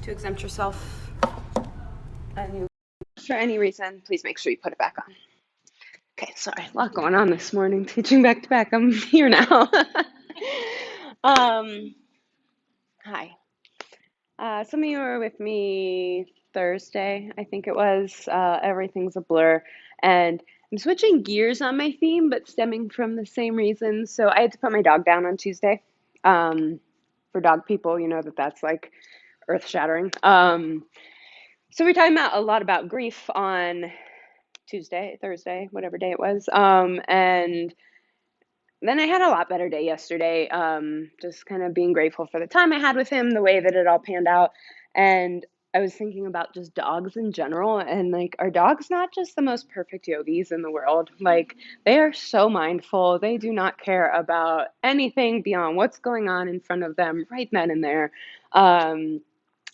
to exempt yourself and you, for any reason, please make sure you put it back on. Okay, sorry, a lot going on this morning, teaching back to back. I'm here now. um, Hi. Some of you were with me Thursday, I think it was. Everything's a blur. And I'm switching gears on my theme, but stemming from the same reason. So I had to put my dog down on Tuesday. For dog people, you know that's like earth shattering. So we're talking about a lot about grief on Tuesday, Thursday, whatever day it was. And then I had a lot better day yesterday. Just kind of being grateful for the time I had with him, the way that it all panned out. And I was thinking about just dogs in general, and like, are dogs not just the most perfect yogis in the world? Like, they are so mindful. They do not care about anything beyond what's going on in front of them right then and there.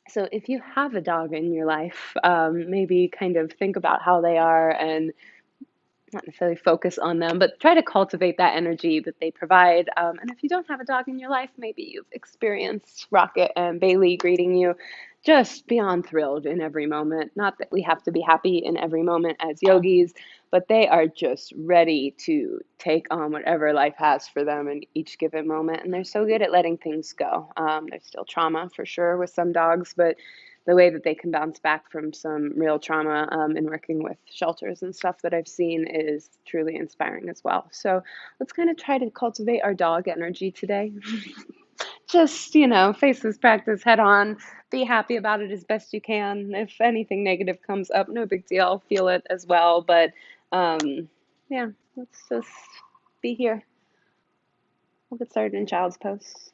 So if you have a dog in your life, maybe kind of think about how they are and not necessarily focus on them, but try to cultivate that energy that they provide. And if you don't have a dog in your life, maybe you've experienced Rocket and Bailey greeting you, just beyond thrilled in every moment. Not that we have to be happy in every moment as yogis, but they are just ready to take on whatever life has for them in each given moment. And they're so good at letting things go. There's still trauma for sure with some dogs, but the way that they can bounce back from some real trauma in working with shelters and stuff that I've seen is truly inspiring as well. So let's kind of try to cultivate our dog energy today. Just, face this practice head on, be happy about it as best you can. If anything negative comes up, no big deal, feel it as well. But yeah, let's just be here. We'll get started in child's pose.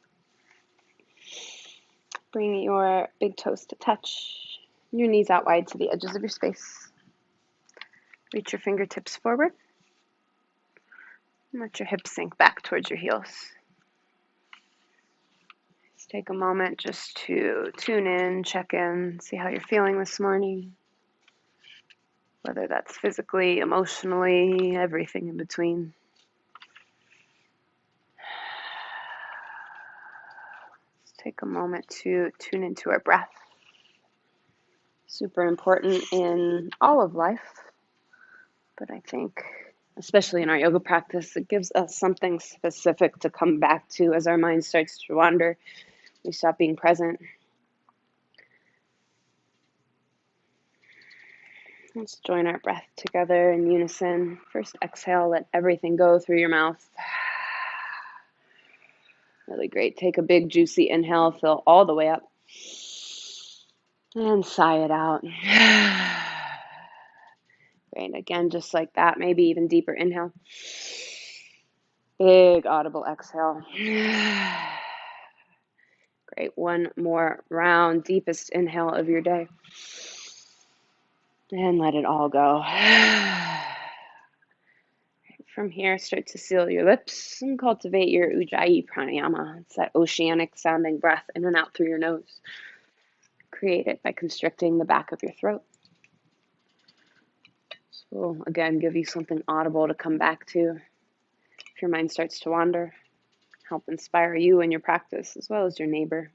Bring your big toes to touch, your knees out wide to the edges of your space. Reach your fingertips forward. And let your hips sink back towards your heels. Just take a moment just to tune in, check in, see how you're feeling this morning. Whether that's physically, emotionally, everything in between. Just take a moment to tune into our breath. Super important in all of life, but I think especially in our yoga practice, it gives us something specific to come back to as our mind starts to wander. We stop being present. Let's join our breath together in unison. First, exhale, let everything go through your mouth. Really great. Take a big, juicy inhale, fill all the way up. And sigh it out. Great. Again, just like that, maybe even deeper inhale. Big, audible exhale. Great. One more round. Deepest inhale of your day. And let it all go. From here, start to seal your lips and cultivate your Ujjayi pranayama. It's that oceanic sounding breath in and out through your nose. Create it by constricting the back of your throat. So again, give you something audible to come back to if your mind starts to wander. Help inspire you in your practice as well as your neighbor.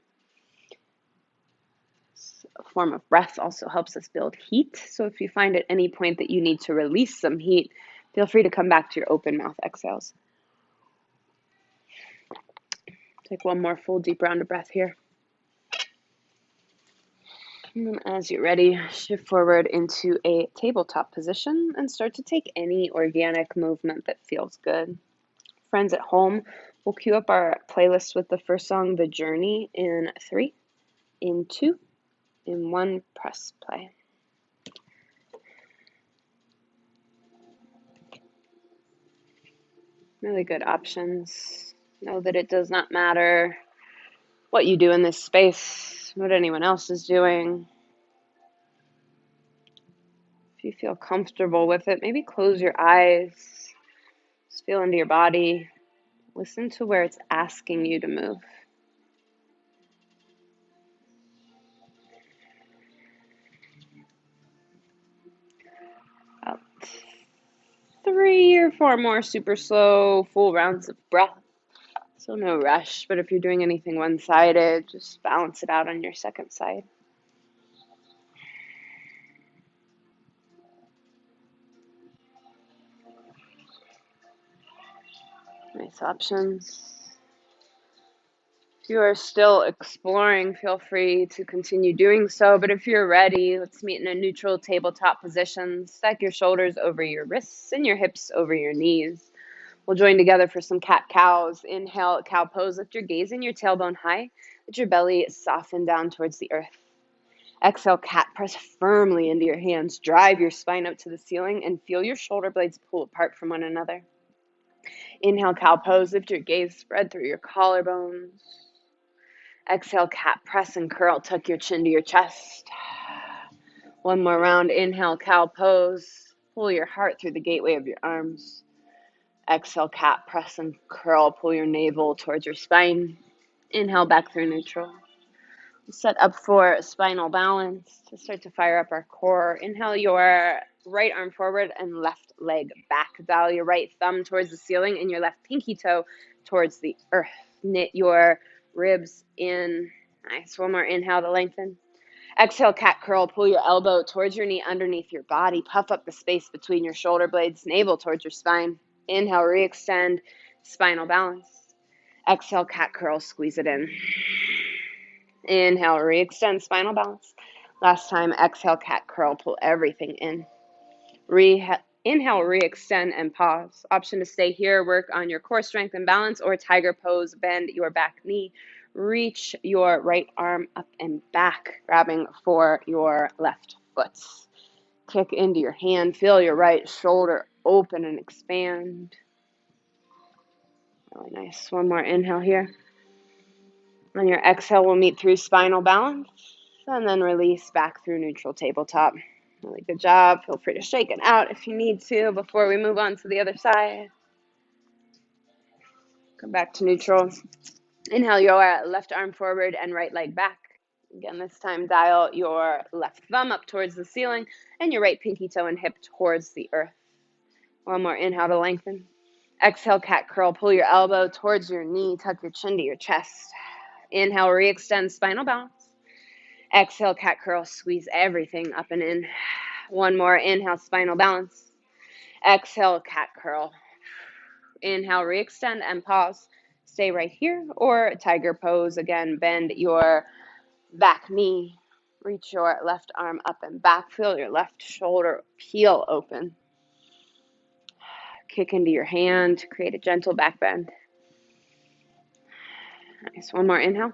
A form of breath also helps us build heat. So if you find at any point that you need to release some heat, feel free to come back to your open mouth exhales. Take one more full deep round of breath here. And as you're ready, shift forward into a tabletop position and start to take any organic movement that feels good. Friends at home, we'll cue up our playlist with the first song, The Journey, in 3, in 2, in 1, press play. Really good options. Know that it does not matter what you do in this space, what anyone else is doing. If you feel comfortable with it, maybe close your eyes. Just feel into your body. Listen to where it's asking you to move. About 3 or 4 more super slow, full rounds of breath. So no rush, but if you're doing anything one-sided, just balance it out on your second side. Nice options. If you are still exploring, feel free to continue doing so. But if you're ready, let's meet in a neutral tabletop position. Stack your shoulders over your wrists and your hips over your knees. We'll join together for some cat-cows. Inhale, cow pose. Lift your gaze and your tailbone high. Let your belly soften down towards the earth. Exhale, cat. Press firmly into your hands. Drive your spine up to the ceiling and feel your shoulder blades pull apart from one another. Inhale, cow pose. Lift your gaze. Spread through your collarbones. Exhale, cat. Press and curl. Tuck your chin to your chest. One more round. Inhale, cow pose. Pull your heart through the gateway of your arms. Exhale, cat. Press and curl. Pull your navel towards your spine. Inhale, back through neutral. Set up for spinal balance to start to fire up our core. Inhale your right arm forward and left leg back. Dial your right thumb towards the ceiling and your left pinky toe towards the earth. Knit your ribs in. Nice. One more inhale to lengthen. Exhale, cat curl. Pull your elbow towards your knee underneath your body. Puff up the space between your shoulder blades. Navel towards your spine. Inhale, re-extend. Spinal balance. Exhale, cat curl. Squeeze it in. Inhale, re-extend, spinal balance. Last time, exhale, cat curl, pull everything in. Inhale, re-extend, and pause. Option to stay here, work on your core strength and balance, or tiger pose, bend your back knee. Reach your right arm up and back, grabbing for your left foot. Kick into your hand, feel your right shoulder open and expand. Really nice. One more inhale here. On your exhale, we'll meet through spinal balance and then release back through neutral tabletop. Really good job. Feel free to shake it out if you need to before we move on to the other side. Come back to neutral. Inhale your left arm forward and right leg back. Again, this time dial your left thumb up towards the ceiling and your right pinky toe and hip towards the earth. One more inhale to lengthen. Exhale, cat curl. Pull your elbow towards your knee. Tuck your chin to your chest. Inhale, re-extend spinal balance. Exhale, cat curl. Squeeze everything up and in. One more. Inhale, spinal balance. Exhale, cat curl. Inhale, re-extend and pause. Stay right here or tiger pose. Again, bend your back knee. Reach your left arm up and back. Feel your left shoulder peel open. Kick into your hand to create a gentle back bend. Nice. One more inhale.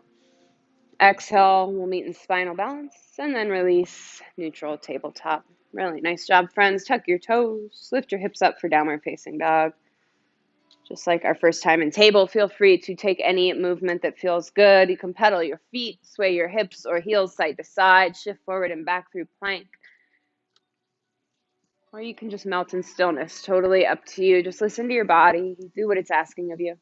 Exhale, we'll meet in spinal balance, and then release neutral tabletop. Really nice job, friends. Tuck your toes, lift your hips up for downward facing dog. Just like our first time in table, feel free to take any movement that feels good. You can pedal your feet, sway your hips or heels side to side, shift forward and back through plank. Or you can just melt in stillness, totally up to you. Just listen to your body, do what it's asking of you.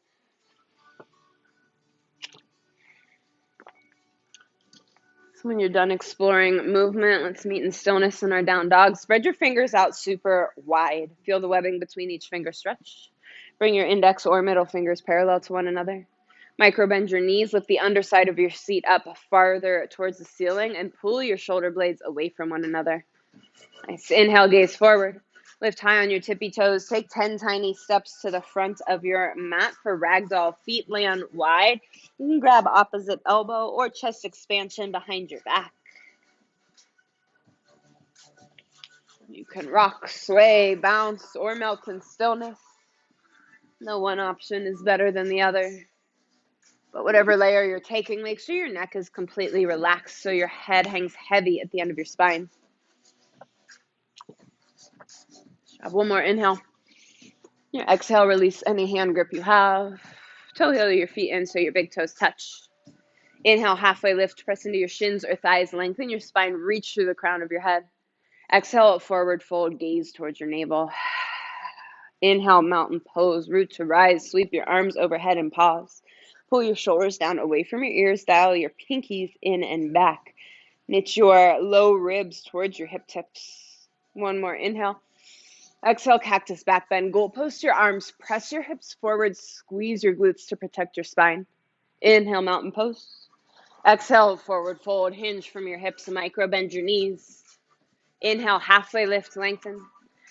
So when you're done exploring movement, let's meet in stillness in our down dog. Spread your fingers out super wide. Feel the webbing between each finger stretch. Bring your index or middle fingers parallel to one another. Micro bend your knees. Lift the underside of your seat up farther towards the ceiling and pull your shoulder blades away from one another. Nice. Inhale, gaze forward. Lift high on your tippy toes. Take 10 tiny steps to the front of your mat for ragdoll. Feet land wide. You can grab opposite elbow or chest expansion behind your back. You can rock, sway, bounce, or melt in stillness. No one option is better than the other. But whatever layer you're taking, make sure your neck is completely relaxed so your head hangs heavy at the end of your spine. Have one more inhale. Your exhale, release any hand grip you have. Toe heel your feet in so your big toes touch. Inhale, halfway lift, press into your shins or thighs, lengthen your spine, reach through the crown of your head. Exhale, forward fold, gaze towards your navel. Inhale, mountain pose, root to rise, sweep your arms overhead and pause. Pull your shoulders down away from your ears, dial your pinkies in and back. Knit your low ribs towards your hip tips. One more inhale. Exhale, cactus back bend. Goal post your arms, press your hips forward, squeeze your glutes to protect your spine. Inhale, mountain pose. Exhale, forward fold, hinge from your hips, micro bend your knees. Inhale, halfway lift, lengthen.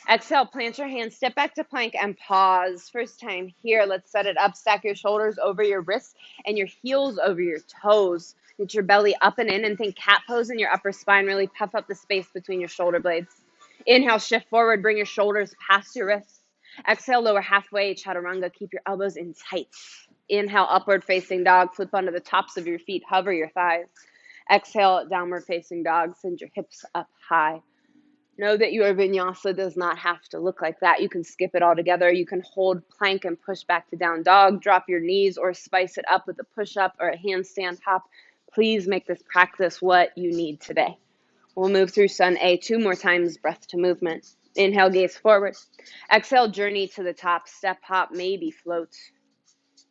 Exhale, plant your hands, step back to plank and pause. First time here, let's set it up. Stack your shoulders over your wrists and your heels over your toes. Get your belly up and in and think cat pose in your upper spine. Really puff up the space between your shoulder blades. Inhale, shift forward, bring your shoulders past your wrists. Exhale, lower halfway, chaturanga. Keep your elbows in tight. Inhale, upward facing dog. Flip onto the tops of your feet, hover your thighs. Exhale, downward facing dog. Send your hips up high. Know that your vinyasa does not have to look like that. You can skip it all together. You can hold plank and push back to down dog. Drop your knees or spice it up with a push-up or a handstand hop. Please make this practice what you need today. We'll move through Sun A 2 more times, breath to movement. Inhale, gaze forward. Exhale, journey to the top. Step, hop, maybe float.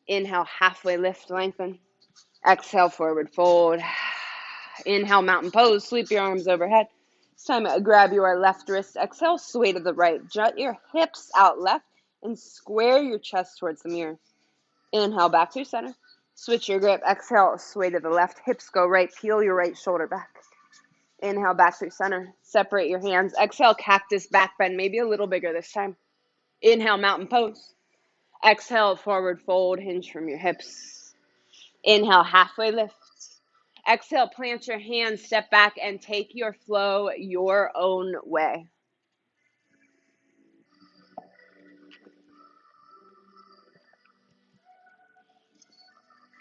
Inhale, halfway lift, lengthen. Exhale, forward fold. Inhale, mountain pose. Sweep your arms overhead. This time, grab your left wrist. Exhale, sway to the right. Jut your hips out left and square your chest towards the mirror. Inhale, back through center. Switch your grip. Exhale, sway to the left. Hips go right. Peel your right shoulder back. Inhale, back through center. Separate your hands. Exhale, cactus back bend. Maybe a little bigger this time. Inhale, mountain pose. Exhale, forward fold. Hinge from your hips. Inhale, halfway lift. Exhale, plant your hands, step back, and take your flow your own way.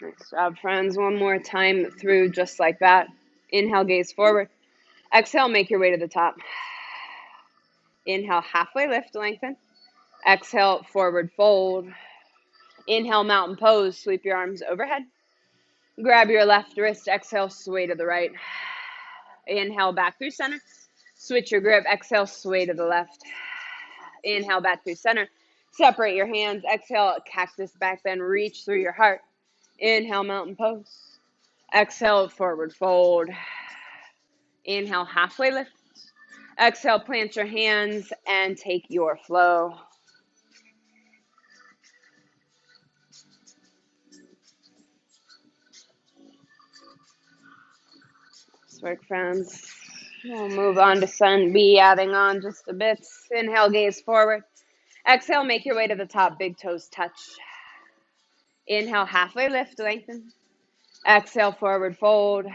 Nice job, friends. One more time through just like that. Inhale, gaze forward. Exhale, make your way to the top. Inhale, halfway lift, lengthen. Exhale, forward fold. Inhale, mountain pose. Sweep your arms overhead. Grab your left wrist. Exhale, sway to the right. Inhale, back through center. Switch your grip. Exhale, sway to the left. Inhale, back through center. Separate your hands. Exhale, cactus back bend. Reach through your heart. Inhale, mountain pose. Exhale, forward fold. Inhale, halfway lift. Exhale, plant your hands and take your flow. Nice work, friends. We'll move on to Sun B, adding on just a bit. Inhale, gaze forward. Exhale, make your way to the top. Big toes touch. Inhale, halfway lift, lengthen. Exhale, forward fold.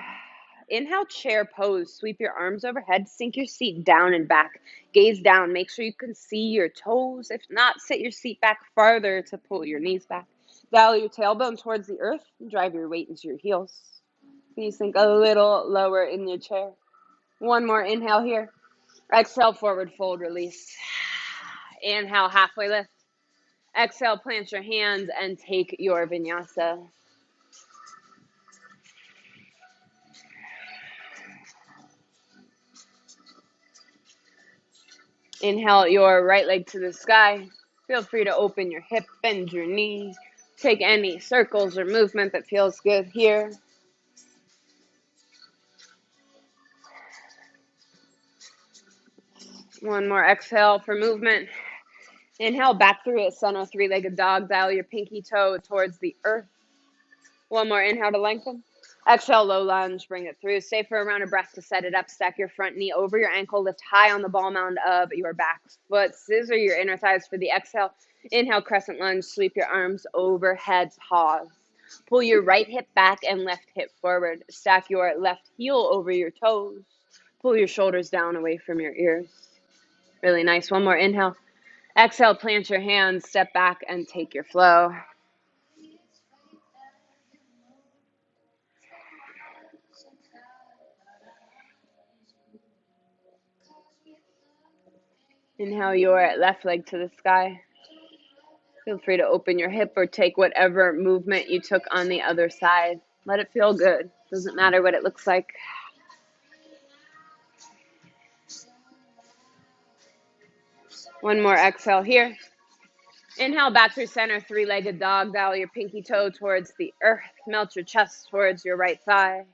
Inhale, chair pose. Sweep your arms overhead. Sink your seat down and back. Gaze down. Make sure you can see your toes. If not, sit your seat back farther to pull your knees back. Dial your tailbone towards the earth and drive your weight into your heels. Can you sink a little lower in your chair? One more inhale here. Exhale, forward fold, release. Inhale, halfway lift. Exhale, plant your hands and take your vinyasa. Inhale your right leg to the sky. Feel free to open your hip, bend your knee. Take any circles or movement that feels good here. One more exhale for movement. Inhale, back through at center, three-legged dog. Dial your pinky toe towards the earth. One more inhale to lengthen. Exhale, low lunge, bring it through. Stay for a round of breath to set it up. Stack your front knee over your ankle. Lift high on the ball mound of your back foot. Scissor your inner thighs for the exhale. Inhale, crescent lunge. Sweep your arms overhead. Pause. Pull your right hip back and left hip forward. Stack your left heel over your toes. Pull your shoulders down away from your ears. Really nice. One more inhale. Exhale, plant your hands, step back, and take your flow. Inhale your left leg to the sky. Feel free to open your hip or take whatever movement you took on the other side. Let it feel good. Doesn't matter what it looks like. One more exhale here. Inhale back through center, three-legged dog. Dial your pinky toe towards the earth. Melt your chest towards your right thigh.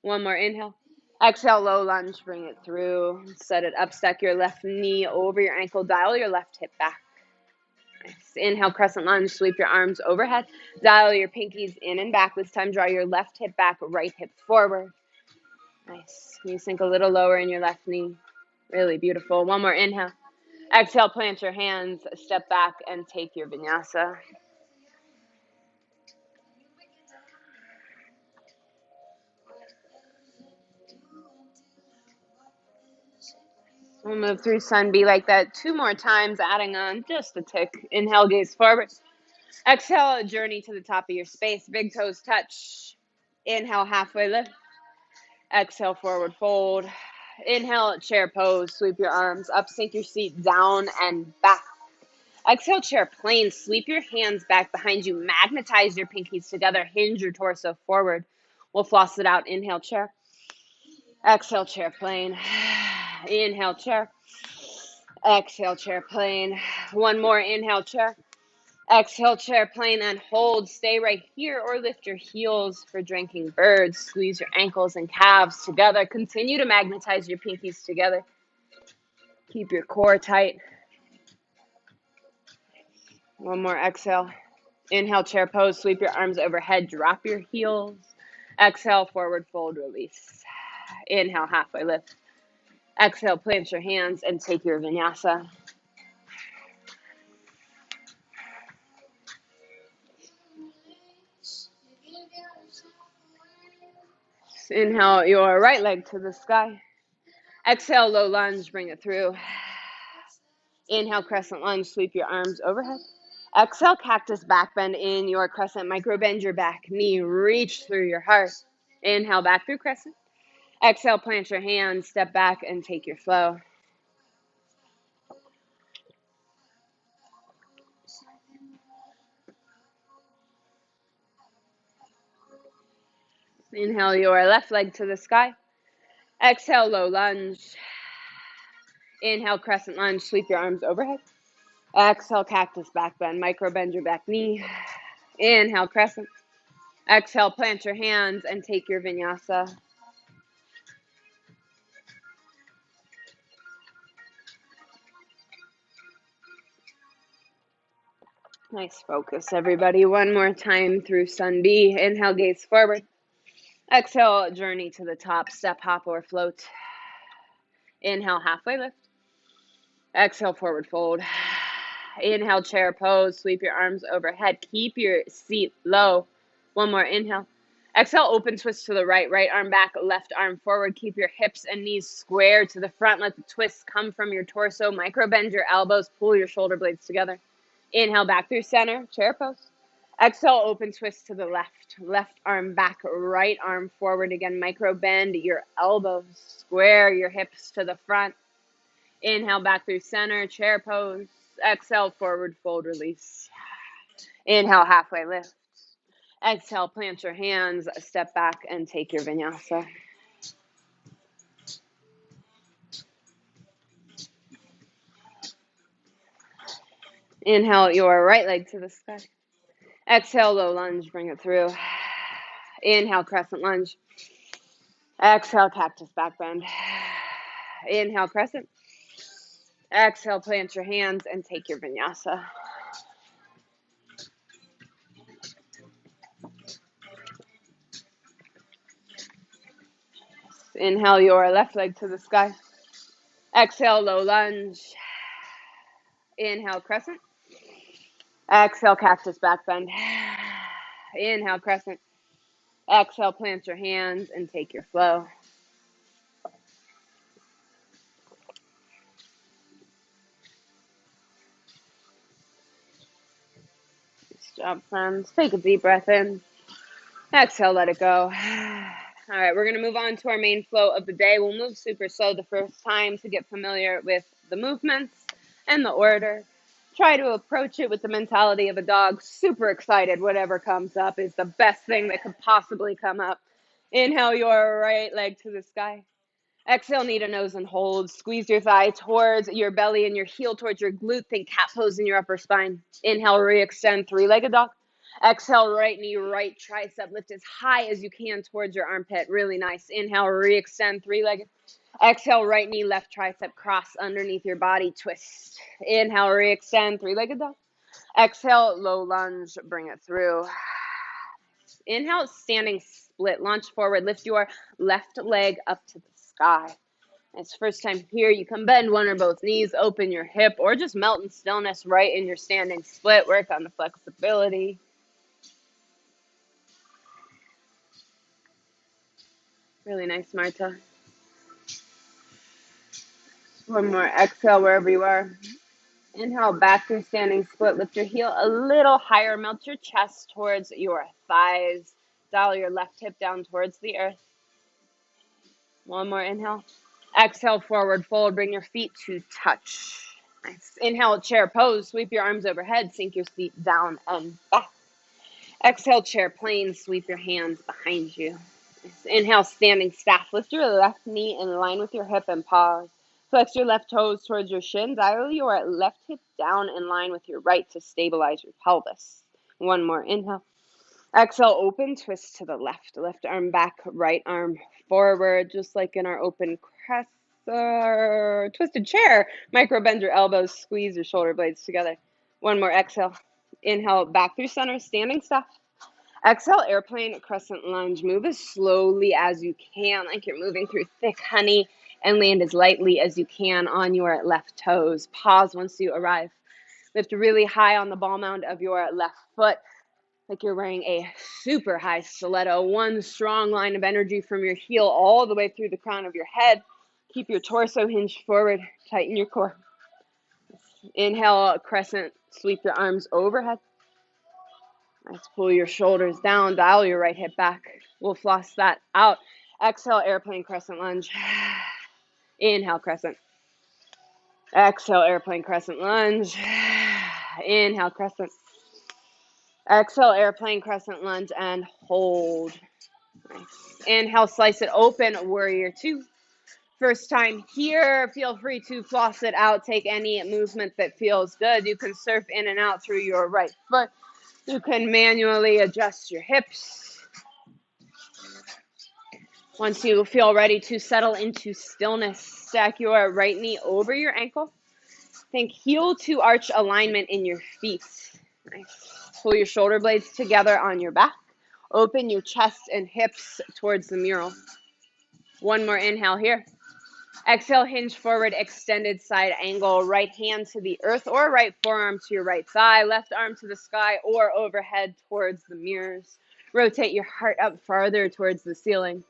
One more inhale. Exhale, low lunge. Bring it through. Set it up. Stack your left knee over your ankle. Dial your left hip back. Nice. Inhale, crescent lunge. Sweep your arms overhead. Dial your pinkies in and back. This time, draw your left hip back, right hip forward. Nice. Can you sink a little lower in your left knee? Really beautiful. One more inhale. Exhale, plant your hands, step back, and take your vinyasa. We'll move through sun B like that 2 more times, adding on just a tick. Inhale, gaze forward. Exhale, journey to the top of your space. Big toes touch. Inhale, halfway lift. Exhale, forward fold. Inhale, chair pose. Sweep your arms up, sink your seat down and back. Exhale, chair plane. Sweep your hands back behind you. Magnetize your pinkies together. Hinge your torso forward. We'll floss it out. Inhale, chair. Exhale, chair plane. Inhale, chair. Exhale, chair plane. One more. Inhale, chair. Exhale, chair plane, and hold. Stay right here or lift your heels for drinking birds. Squeeze your ankles and calves together. Continue to magnetize your pinkies together. Keep your core tight. One more. Exhale. Inhale, chair pose. Sweep your arms overhead. Drop your heels. Exhale, forward fold, release. Inhale, halfway lift. Exhale, plant your hands and take your vinyasa. Inhale your right leg to the sky. Exhale, low lunge, bring it through. Inhale, crescent lunge, sweep your arms overhead. Exhale, cactus back bend in your crescent. Micro bend your back knee, reach through your heart. Inhale, back through crescent. Exhale, plant your hands, step back and take your flow. Inhale your left leg to the sky. Exhale, low lunge. Inhale, crescent lunge, sweep your arms overhead. Exhale, cactus back bend, micro bend your back knee. Inhale, crescent. Exhale, plant your hands and take your vinyasa. Nice focus, everybody. One more time through sun B. Inhale, gaze forward. Exhale, journey to the top, step, hop, or float. Inhale, halfway lift. Exhale, forward fold. Inhale, chair pose. Sweep your arms overhead. Keep your seat low. One more inhale. Exhale, open twist to the right. Right arm back, left arm forward. Keep your hips and knees square to the front. Let the twist come from your torso. Micro bend your elbows. Pull your shoulder blades together. Inhale, back through center. Chair pose. Exhale, open twist to the left. Left arm back, right arm forward. Again, micro bend your elbows. Square your hips to the front. Inhale, back through center, chair pose. Exhale, forward fold, release. Inhale, halfway lift. Exhale, plant your hands, step back, and take your vinyasa. Inhale your right leg to the sky. Exhale, low lunge, bring it through. Inhale, crescent lunge. Exhale, cactus back bend. Inhale, crescent. Exhale, plant your hands and take your vinyasa. Inhale your left leg to the sky. Exhale, low lunge. Inhale, crescent. Exhale, cactus back bend. Inhale, crescent. Exhale, plant your hands and take your flow. Nice job, friends. Take a deep breath in. Exhale, let it go. All right, we're going to move on to our main flow of the day. We'll move super slow the first time to get familiar with the movements and the order. Try to approach it with the mentality of a dog, super excited. Whatever comes up is the best thing that could possibly come up. Inhale your right leg to the sky. Exhale, knee to nose and hold. Squeeze your thigh towards your belly and your heel towards your glute. Think cat pose in your upper spine. Inhale, re-extend, three-legged dog. Exhale, right knee, right tricep. Lift as high as you can towards your armpit. Really nice. Inhale, re-extend, three-legged. Exhale, right knee, left tricep, cross underneath your body, twist. Inhale, re-extend, three-legged dog. Exhale, low lunge, bring it through. Inhale, standing split, launch forward. Lift your left leg up to the sky. It's first time here. You can bend one or both knees, open your hip, or just melt in stillness right in your standing split. Work on the flexibility. Really nice, Marta. One more exhale wherever you are. Inhale, back through standing split. Lift your heel a little higher. Melt your chest towards your thighs. Dial your left hip down towards the earth. One more inhale. Exhale, forward fold. Bring your feet to touch. Nice. Inhale, chair pose. Sweep your arms overhead. Sink your feet down and back. Exhale, chair plane. Sweep your hands behind you. Nice. Inhale, standing staff. Lift your left knee in line with your hip and pause. Flex your left toes towards your shin. Dial your left hip down in line with your right to stabilize your pelvis. One more inhale. Exhale, open, twist to the left. Left arm back, right arm forward, just like in our open crest or twisted chair. Micro bend your elbows, squeeze your shoulder blades together. One more exhale. Inhale, back through center, standing staff. Exhale, airplane, crescent lunge. Move as slowly as you can, like you're moving through thick honey, and land as lightly as you can on your left toes. Pause once you arrive. Lift really high on the ball mound of your left foot, like you're wearing a super high stiletto. One strong line of energy from your heel all the way through the crown of your head. Keep your torso hinged forward. Tighten your core. Inhale, crescent. Sweep your arms overhead. Nice. Pull your shoulders down. Dial your right hip back. We'll floss that out. Exhale, airplane crescent lunge. Inhale, crescent. Exhale, airplane crescent lunge. Inhale, crescent. Exhale, airplane crescent lunge, and hold. Nice. Inhale, slice it open, warrior two. First time here, feel free to floss it out. Take any movement that feels good. You can surf in and out through your right foot. You can manually adjust your hips. Once you feel ready to settle into stillness, stack your right knee over your ankle. Think heel to arch alignment in your feet. Nice. Pull your shoulder blades together on your back. Open your chest and hips towards the mural. One more inhale here. Exhale, hinge forward, extended side angle. Right hand to the earth or right forearm to your right thigh. Left arm to the sky or overhead towards the mirrors. Rotate your heart up farther towards the ceiling.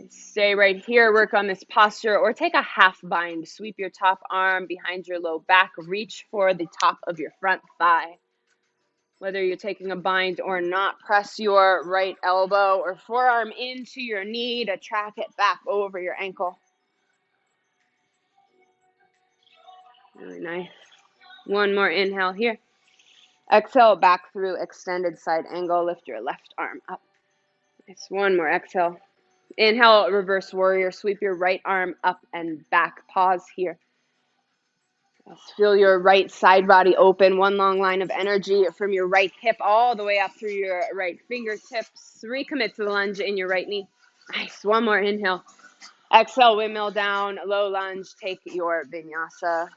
Stay right here. Work on this posture or take a half bind. Sweep your top arm behind your low back. Reach for the top of your front thigh. Whether you're taking a bind or not, press your right elbow or forearm into your knee to track it back over your ankle. Really nice. One more inhale here. Exhale, back through extended side angle. Lift your left arm up. Nice. One more exhale. Inhale, reverse warrior. Sweep your right arm up and back. Pause here. Feel your right side body open. One long line of energy from your right hip all the way up through your right fingertips. Recommit to the lunge in your right knee. Nice. One more inhale. Exhale, windmill down, low lunge. Take your vinyasa.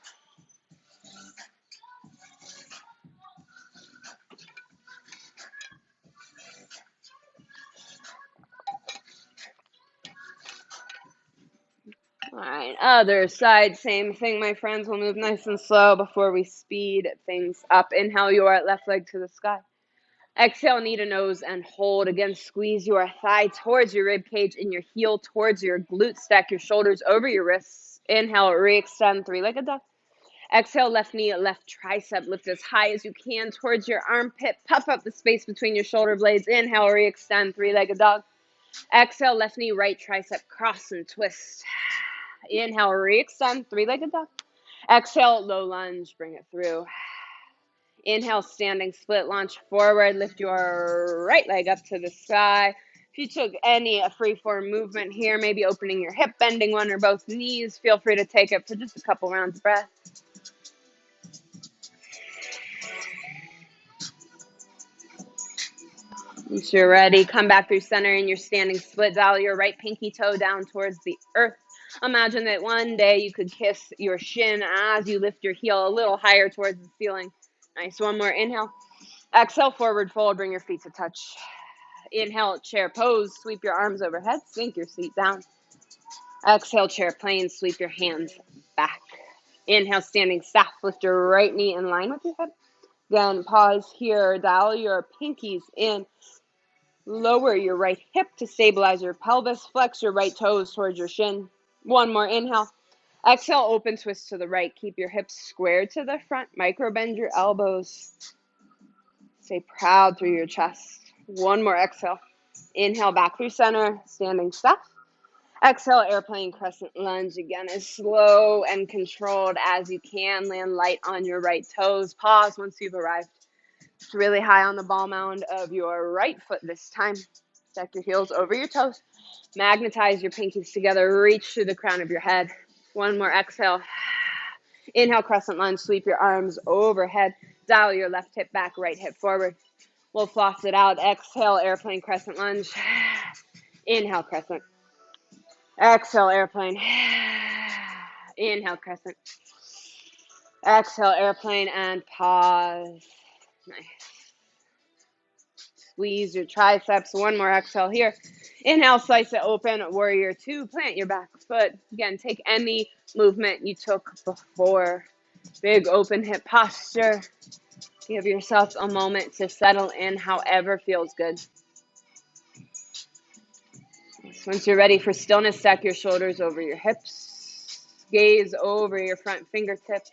All right, other side, same thing, my friends. We'll move nice and slow before we speed things up. Inhale your left leg to the sky. Exhale, knee to nose and hold. Again, squeeze your thigh towards your rib cage and your heel towards your glute. Stack your shoulders over your wrists. Inhale, re-extend, three-legged dog. Exhale, left knee, left tricep. Lift as high as you can towards your armpit. Puff up the space between your shoulder blades. Inhale, re-extend, three-legged dog. Exhale, left knee, right tricep, cross and twist. Inhale, re-extend, three-legged dog. Exhale, low lunge, bring it through. Inhale, standing split, launch forward, lift your right leg up to the sky. If you took any free-form movement here, maybe opening your hip, bending one or both knees, feel free to take it for just a couple rounds of breath. Once you're ready, come back through center in your standing split. Dial your right pinky toe down towards the earth. Imagine that one day you could kiss your shin as you lift your heel a little higher towards the ceiling. Nice. One more inhale. Exhale, forward fold. Bring your feet to touch. Inhale, chair pose. Sweep your arms overhead. Sink your seat down. Exhale, chair plane, sweep your hands back. Inhale, standing staff, lift your right knee in line with your hip. Then pause here, dial your pinkies in. Lower your right hip to stabilize your pelvis. Flex your right toes towards your shin. One more inhale. Exhale, open twist to the right. Keep your hips squared to the front. Micro bend your elbows. Stay proud through your chest. One more exhale. Inhale, back through center, standing staff. Exhale, airplane crescent lunge. Again, as slow and controlled as you can. Land light on your right toes. Pause once you've arrived. It's really high on the ball mound of your right foot this time. Stack your heels over your toes. Magnetize your pinkies together. Reach to the crown of your head. One more exhale. Inhale, crescent lunge. Sweep your arms overhead. Dial your left hip back, right hip forward. We'll floss it out. Exhale, airplane crescent lunge. Inhale, crescent. Exhale, airplane. Inhale, crescent. Exhale, airplane, and pause. Nice. Squeeze your triceps. One more exhale here. Inhale, slice it open. Warrior two. Plant your back foot. Again, take any movement you took before. Big open hip posture. Give yourself a moment to settle in however feels good. Once you're ready for stillness, stack your shoulders over your hips. Gaze over your front fingertips.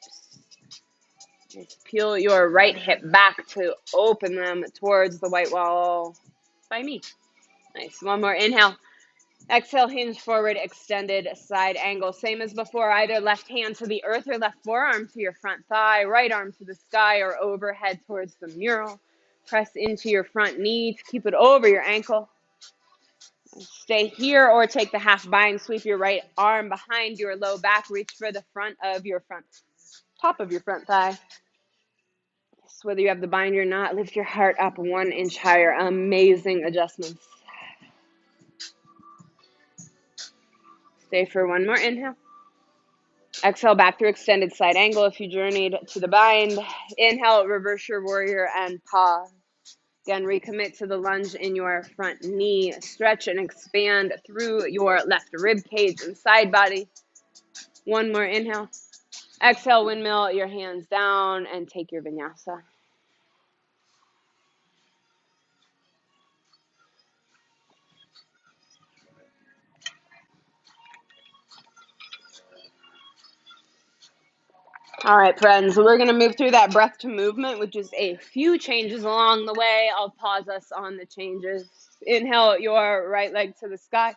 Just peel your right hip back to open them towards the white wall by me. Nice. One more inhale. Exhale, hinge forward, extended side angle. Same as before, either left hand to the earth or left forearm to your front thigh, right arm to the sky or overhead towards the mural. Press into your front knee to keep it over your ankle. Stay here or take the half bind. Sweep your right arm behind your low back. Reach for the front of your top of your front thigh. So whether you have the bind or not, lift your heart up 1 inch higher. Amazing adjustments. Stay for one more inhale. Exhale, back through extended side angle if you journeyed to the bind. Inhale, reverse your warrior and pause. Again, recommit to the lunge in your front knee. Stretch and expand through your left rib cage and side body. One more inhale. Exhale, windmill your hands down and take your vinyasa. All right, friends, we're going to move through that breath to movement, which is a few changes along the way. I'll pause us on the changes. Inhale your right leg to the sky.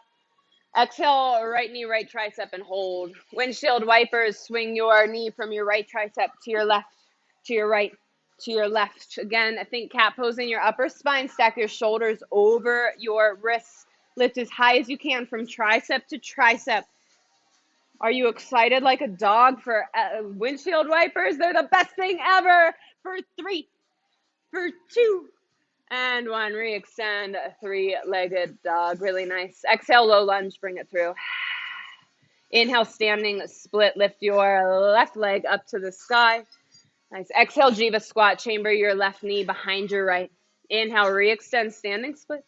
Exhale, right knee, right tricep, and hold. Windshield wipers, swing your knee from your right tricep to your left, to your right, to your left. Again, I think cat pose in your upper spine. Stack your shoulders over your wrists. Lift as high as you can from tricep to tricep. Are you excited like a dog for windshield wipers? They're the best thing ever. For 3, for 2, and 1. Re-extend, three-legged dog. Really nice. Exhale, low lunge. Bring it through. Inhale, standing split. Lift your left leg up to the sky. Nice. Exhale, Jiva squat. Chamber your left knee behind your right. Inhale, re-extend, standing split.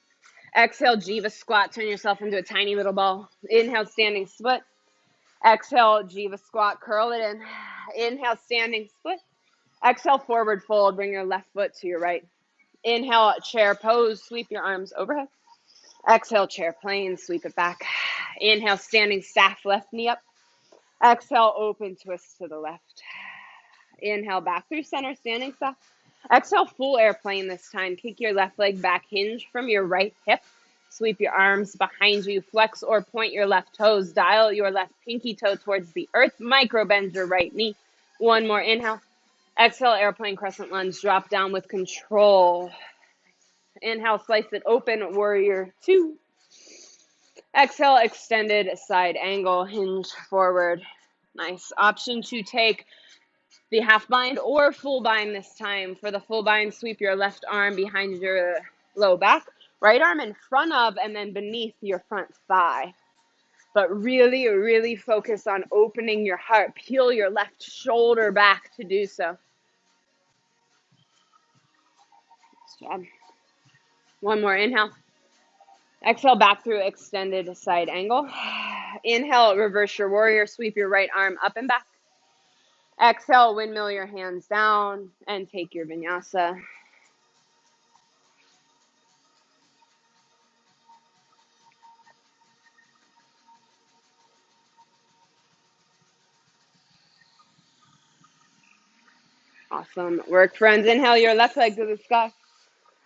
Exhale, Jiva squat. Turn yourself into a tiny little ball. Inhale, standing split. Exhale, Jiva squat. Curl it in. Inhale, standing split. Exhale, forward fold. Bring your left foot to your right. Inhale, chair pose. Sweep your arms overhead. Exhale, chair plane. Sweep it back. Inhale, standing staff. Left knee up. Exhale, open twist to the left. Inhale, back through center. Standing staff. Exhale, full airplane this time. Kick your left leg back. Hinge from your right hip. Sweep your arms behind you. Flex or point your left toes. Dial your left pinky toe towards the earth. Micro bend your right knee. One more inhale. Exhale, airplane crescent lunge. Drop down with control. Inhale, slice it open. Warrior two. Exhale, extended side angle. Hinge forward. Nice. Option to take the half bind or full bind this time. For the full bind, sweep your left arm behind your low back. Right arm in front of and then beneath your front thigh. But really, really focus on opening your heart. Peel your left shoulder back to do so. Nice job. One more inhale. Exhale, back through extended side angle. Inhale, reverse your warrior. Sweep your right arm up and back. Exhale, windmill your hands down and take your vinyasa. Awesome work, friends. Inhale your left leg to the sky.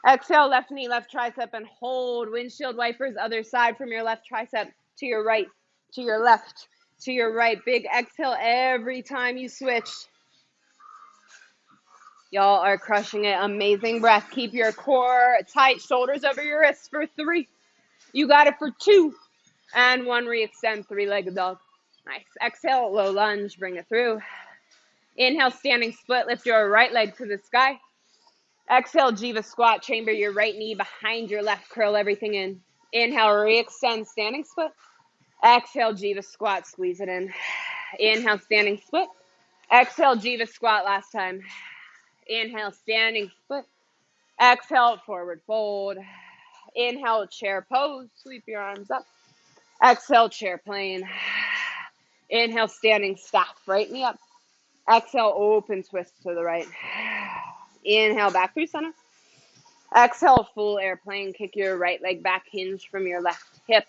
Exhale, left knee, left tricep, and hold. Windshield wipers, other side from your left tricep to your right, to your left, to your right. Big exhale every time you switch. Y'all are crushing it. Amazing breath. Keep your core tight, shoulders over your wrists for 3. You got it for 2. And 1, re-extend, 3-legged dog. Nice. Exhale, low lunge, bring it through. Inhale, standing split, lift your right leg to the sky. Exhale, Jiva squat, chamber your right knee behind your left, curl everything in. Inhale, re-extend, standing split. Exhale, Jiva squat, squeeze it in. Inhale, standing split. Exhale, Jiva squat last time. Inhale, standing split. Exhale, forward fold. Inhale, chair pose, sweep your arms up. Exhale, chair plane. Inhale, standing staff, right knee up. Exhale, open twist to the right. Inhale, back through center. Exhale, full airplane. Kick your right leg back, hinge from your left hip.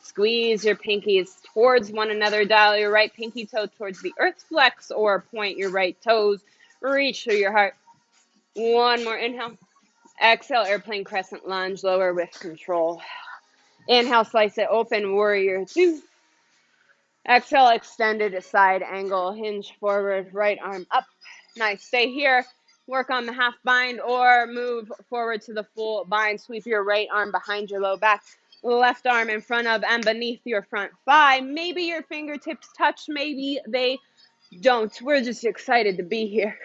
Squeeze your pinkies towards one another. Dial your right pinky toe towards the earth. Flex or point your right toes. Reach through your heart. 1 more inhale. Exhale, airplane crescent lunge, lower with control. Inhale, slice it open, warrior 2. Exhale, extended side angle, hinge forward, right arm up. Nice, stay here. Work on the half bind or move forward to the full bind. Sweep your right arm behind your low back. Left arm in front of and beneath your front thigh. Maybe your fingertips touch, maybe they don't. We're just excited to be here.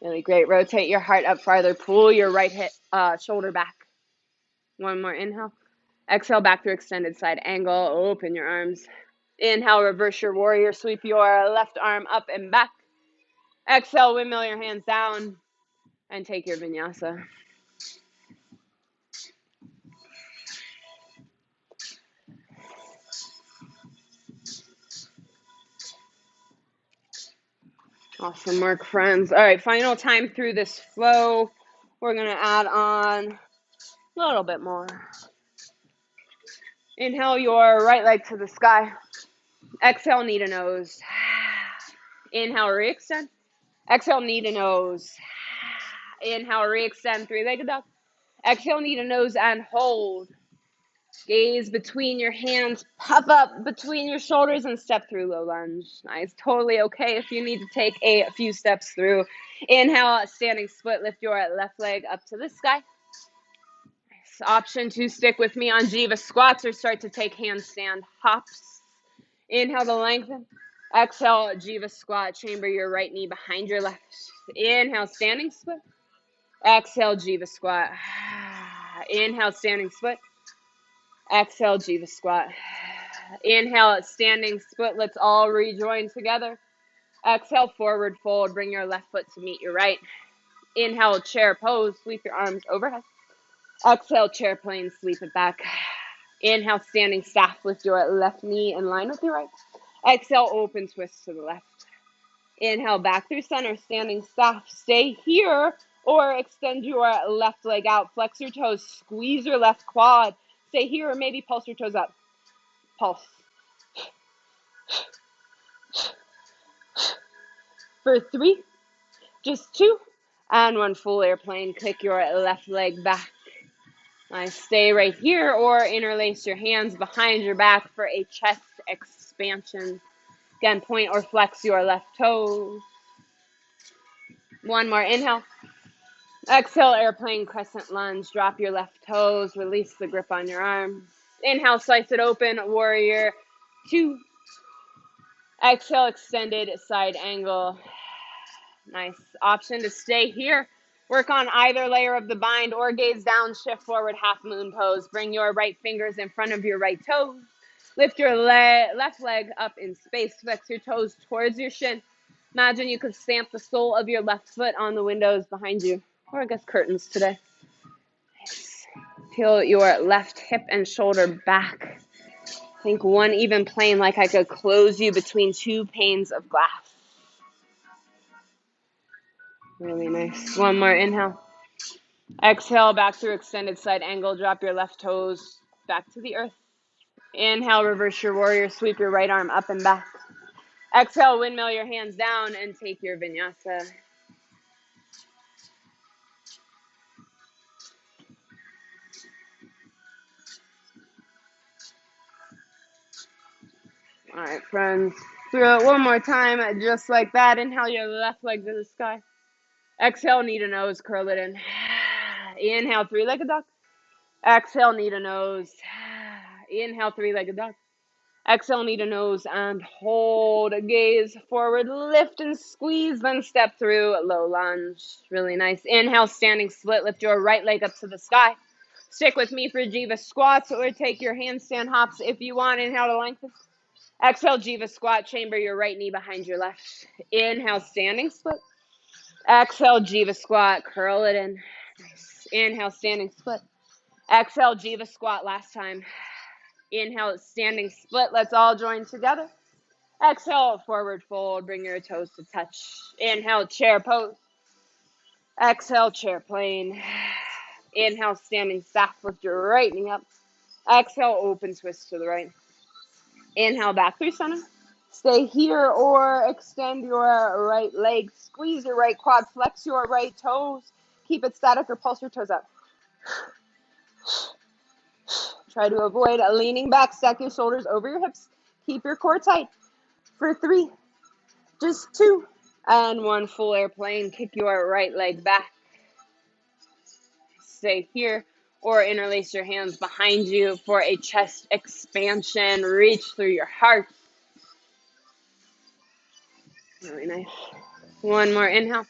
Really great. Rotate your heart up farther. Pull your right hip, shoulder back. 1 more inhale. Exhale, back through extended side angle. Open your arms. Inhale, reverse your warrior. Sweep your left arm up and back. Exhale, windmill your hands down and take your vinyasa. Awesome work, friends. All right, final time through this flow. We're going to add on a little bit more. Inhale your right leg to the sky. Exhale, knee to nose. Inhale, re-extend. Exhale, knee to nose. Inhale, re-extend, 3-legged dog. Exhale, knee to nose and hold. Gaze between your hands, puff up between your shoulders and step through low lunge. Nice, totally okay if you need to take a few steps through. Inhale, standing split, lift your left leg up to the sky. Nice. Option to stick with me on Jiva squats or start to take handstand hops. Inhale to lengthen. Exhale, Jiva squat, chamber your right knee behind your left. Inhale, standing split. Exhale, Jiva squat. Inhale, standing split. Exhale, Jiva squat. Inhale, standing split. Let's all rejoin together. Exhale, forward fold. Bring your left foot to meet your right. Inhale, chair pose. Sweep your arms overhead. Exhale, chair plane. Sweep it back. Inhale, standing staff. Lift your left knee in line with your right. Exhale, open twist to the left. Inhale, back through center, standing staff. Stay here or extend your left leg out. Flex your toes, squeeze your left quad. Stay here or maybe pulse your toes up. Pulse. For 3, just 2, and 1 full airplane. Kick your left leg back. Nice. Stay right here or interlace your hands behind your back for a chest expansion. Again, point or flex your left toes. 1 more inhale. Exhale, airplane crescent lunge. Drop your left toes. Release the grip on your arms. Inhale, slice it open. Warrior 2. Exhale, extended side angle. Nice. Option to stay here. Work on either layer of the bind or gaze down, shift forward, half moon pose. Bring your right fingers in front of your right toes. Lift your left leg up in space. Flex your toes towards your shin. Imagine you could stamp the sole of your left foot on the windows behind you. Or I guess curtains today. Nice. Peel your left hip and shoulder back. Think one even plane, like I could close you between two panes of glass. Really nice. One more inhale. Exhale, back through extended side angle. Drop your left toes back to the earth. Inhale, reverse your warrior. Sweep your right arm up and back. Exhale, windmill your hands down and take your vinyasa. All right, friends. Through it one more time, just like that. Inhale your left leg to the sky. Exhale, knee to nose, curl it in. Inhale, three-legged dog. Exhale, knee to nose. Inhale, three-legged dog. Exhale, knee to nose, and hold. Gaze forward, lift and squeeze, then step through low lunge. Really nice. Inhale, standing split. Lift your right leg up to the sky. Stick with me for Jiva squats, or take your handstand hops if you want. Inhale to lengthen. Exhale, Jiva squat. Chamber your right knee behind your left. Inhale, standing split. Exhale, Jiva squat. Curl it in. Nice. Inhale, standing split. Exhale, Jiva squat last time. Inhale, standing split. Let's all join together. Exhale, forward fold. Bring your toes to touch. Inhale, chair pose. Exhale, chair plane. Inhale, standing stack. Lift your right knee up. Exhale, open twist to the right. Inhale, back through center. Stay here or extend your right leg. Squeeze your right quad. Flex your right toes. Keep it static or pulse your toes up. Try to avoid leaning back. Stack your shoulders over your hips. Keep your core tight. For 3, just 2, and 1 full airplane. Kick your right leg back. Stay here or interlace your hands behind you for a chest expansion. Reach through your heart. Really nice. One more inhale.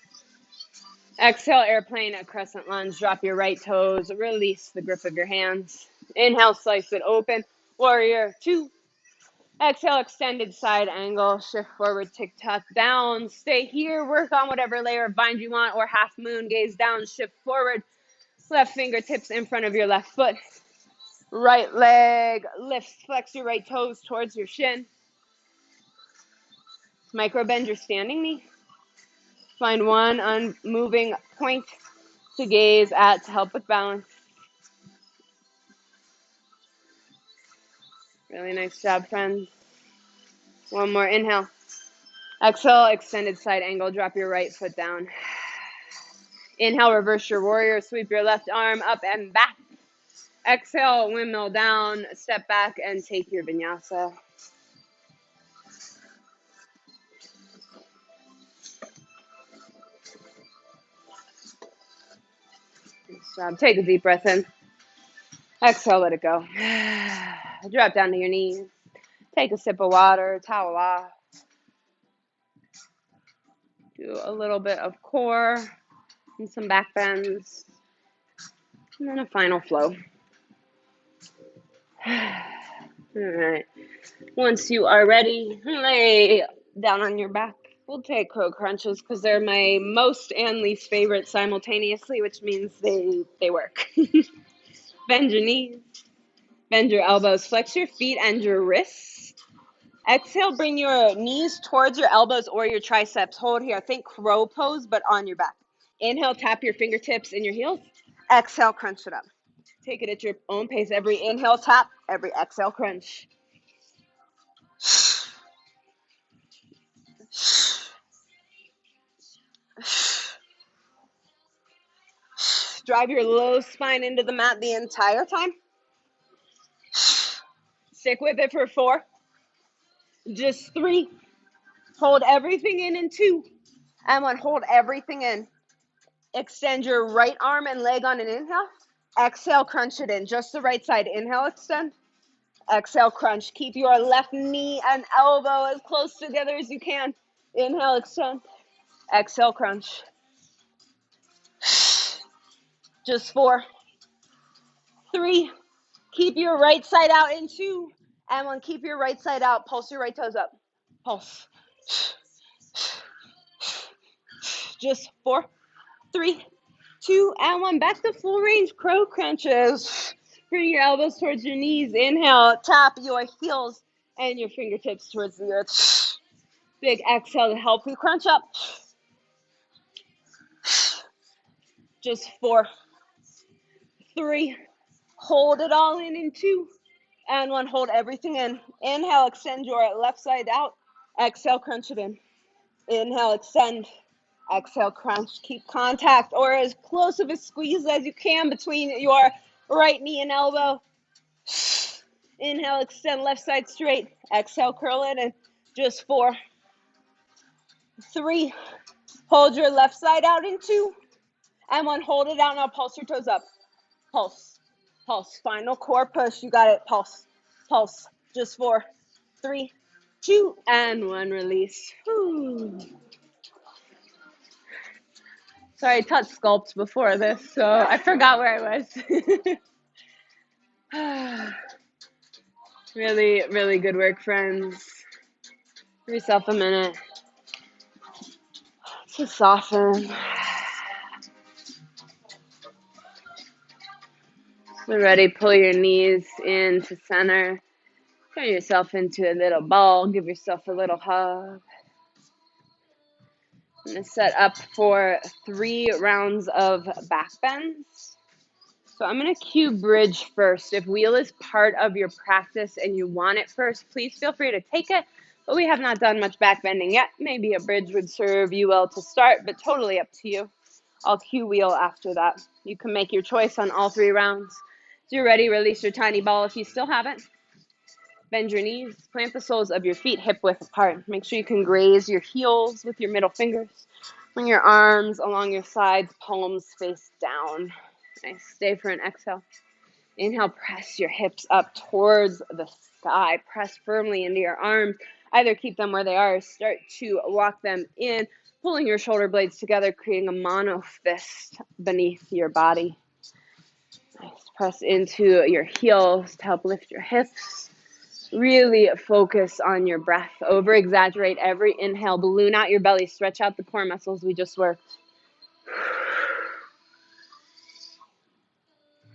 Exhale, airplane, a crescent lunge. Drop your right toes. Release the grip of your hands. Inhale, slice it open. Warrior 2. Exhale, extended side angle. Shift forward, tick-tock down. Stay here. Work on whatever layer of bind you want, or half moon. Gaze down, shift forward. Left fingertips in front of your left foot. Right leg lifts. Flex your right toes towards your shin. Micro bend your standing knee. Find one unmoving point to gaze at to help with balance. Really nice job, friends. One more inhale. Exhale, extended side angle. Drop your right foot down. Inhale, reverse your warrior. Sweep your left arm up and back. Exhale, windmill down. Step back and take your vinyasa. Nice job. Take a deep breath in. Exhale, let it go. Drop down to your knees. Take a sip of water. Towel off. Do a little bit of core and some back bends. And then a final flow. All right. Once you are ready, lay down on your back. We'll take crow crunches because they're my most and least favorite simultaneously, which means they work. Bend your knees. Bend your elbows. Flex your feet and your wrists. Exhale, bring your knees towards your elbows or your triceps. Hold here. Think crow pose, but on your back. Inhale, tap your fingertips in your heels. Exhale, crunch it up. Take it at your own pace. Every inhale, tap. Every exhale, crunch. Drive your low spine into the mat the entire time. Stick with it for 4. Just 3. Hold everything in 2. And 1. Hold everything in. Extend your right arm and leg on an inhale. Exhale, crunch it in. Just the right side. Inhale, extend. Exhale, crunch. Keep your left knee and elbow as close together as you can. Inhale, extend. Exhale, crunch. Just 4. 3. Keep your right side out in 2. And 1. Keep your right side out. Pulse your right toes up. Pulse. Just 4, 3, 2, and 1. Back to full range crow crunches. Bring your elbows towards your knees. Inhale, tap your heels and your fingertips towards the earth. Big exhale to help you crunch up. Just 4, 3. Hold it all in 2. And 1. Hold everything in. Inhale, extend your left side out. Exhale, crunch it in. Inhale, extend. Exhale, crunch. Keep contact or as close of a squeeze as you can between your right knee and elbow. Inhale, extend left side straight. Exhale, curl it in. Just 4, 3. Hold your left side out in 2. And 1. Hold it out. Now pulse your toes up. Pulse. Pulse. Final core push. You got it. Pulse. Pulse. Just 4, 3, 2, and 1. Release. Whew. Sorry, I taught sculpt before this, so I forgot where I was. Really, really good work, friends. Give yourself a minute to soften. When ready, pull your knees into center. Turn yourself into a little ball. Give yourself a little hug. I'm going to set up for 3 rounds of back bends. So I'm going to cue bridge first. If wheel is part of your practice and you want it first, please feel free to take it. But we have not done much back bending yet. Maybe a bridge would serve you well to start, but totally up to you. I'll cue wheel after that. You can make your choice on all 3 rounds. As you're ready, release your tiny ball if you still haven't. Bend your knees. Plant the soles of your feet hip width apart. Make sure you can graze your heels with your middle fingers. Bring your arms along your sides, palms face down. Nice. Stay for an exhale. Inhale, press your hips up towards the sky. Press firmly into your arms. Either keep them where they are or start to walk them in, pulling your shoulder blades together, creating a mono fist beneath your body. Nice. Press into your heels to help lift your hips. Really focus on your breath. Over-exaggerate every inhale. Balloon out your belly. Stretch out the core muscles we just worked.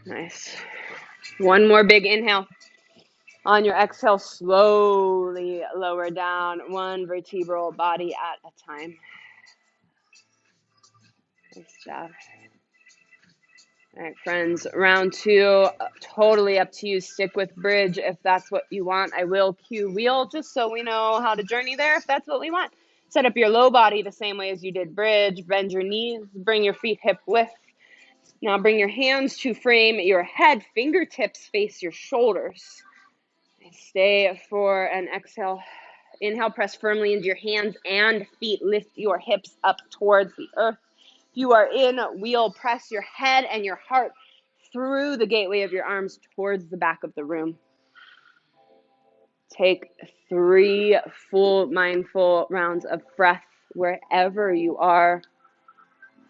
Nice. 1 more big inhale. On your exhale, slowly lower down 1 vertebral body at a time. Nice job. All right, friends, round 2, totally up to you. Stick with bridge if that's what you want. I will cue wheel just so we know how to journey there if that's what we want. Set up your low body the same way as you did bridge. Bend your knees. Bring your feet hip width. Now bring your hands to frame your head. Fingertips face your shoulders. Stay for an exhale. Inhale, press firmly into your hands and feet. Lift your hips up towards the earth. If you are in wheel, press your head and your heart through the gateway of your arms towards the back of the room. Take 3 full mindful rounds of breath wherever you are.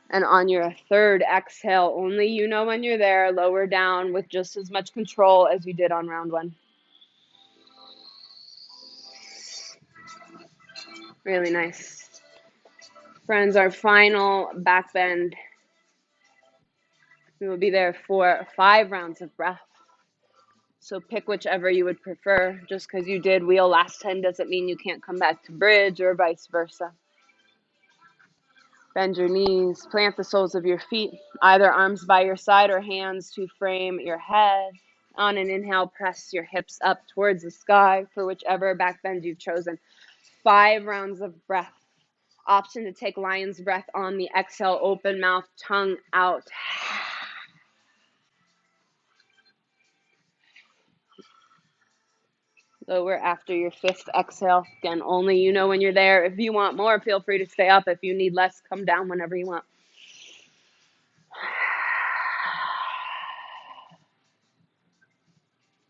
And on your 3rd exhale, only you know when you're there, lower down with just as much control as you did on round 1. Really nice. Friends, our final back bend. We will be there for 5 rounds of breath. So pick whichever you would prefer. Just because you did wheel last time doesn't mean you can't come back to bridge or vice versa. Bend your knees, plant the soles of your feet, either arms by your side or hands to frame your head. On an inhale, press your hips up towards the sky for whichever back bend you've chosen. 5 rounds of breath. Option to take lion's breath on the exhale, open mouth, tongue out. Lower after your 5th exhale. Again, only you know when you're there. If you want more, feel free to stay up. If you need less, come down whenever you want.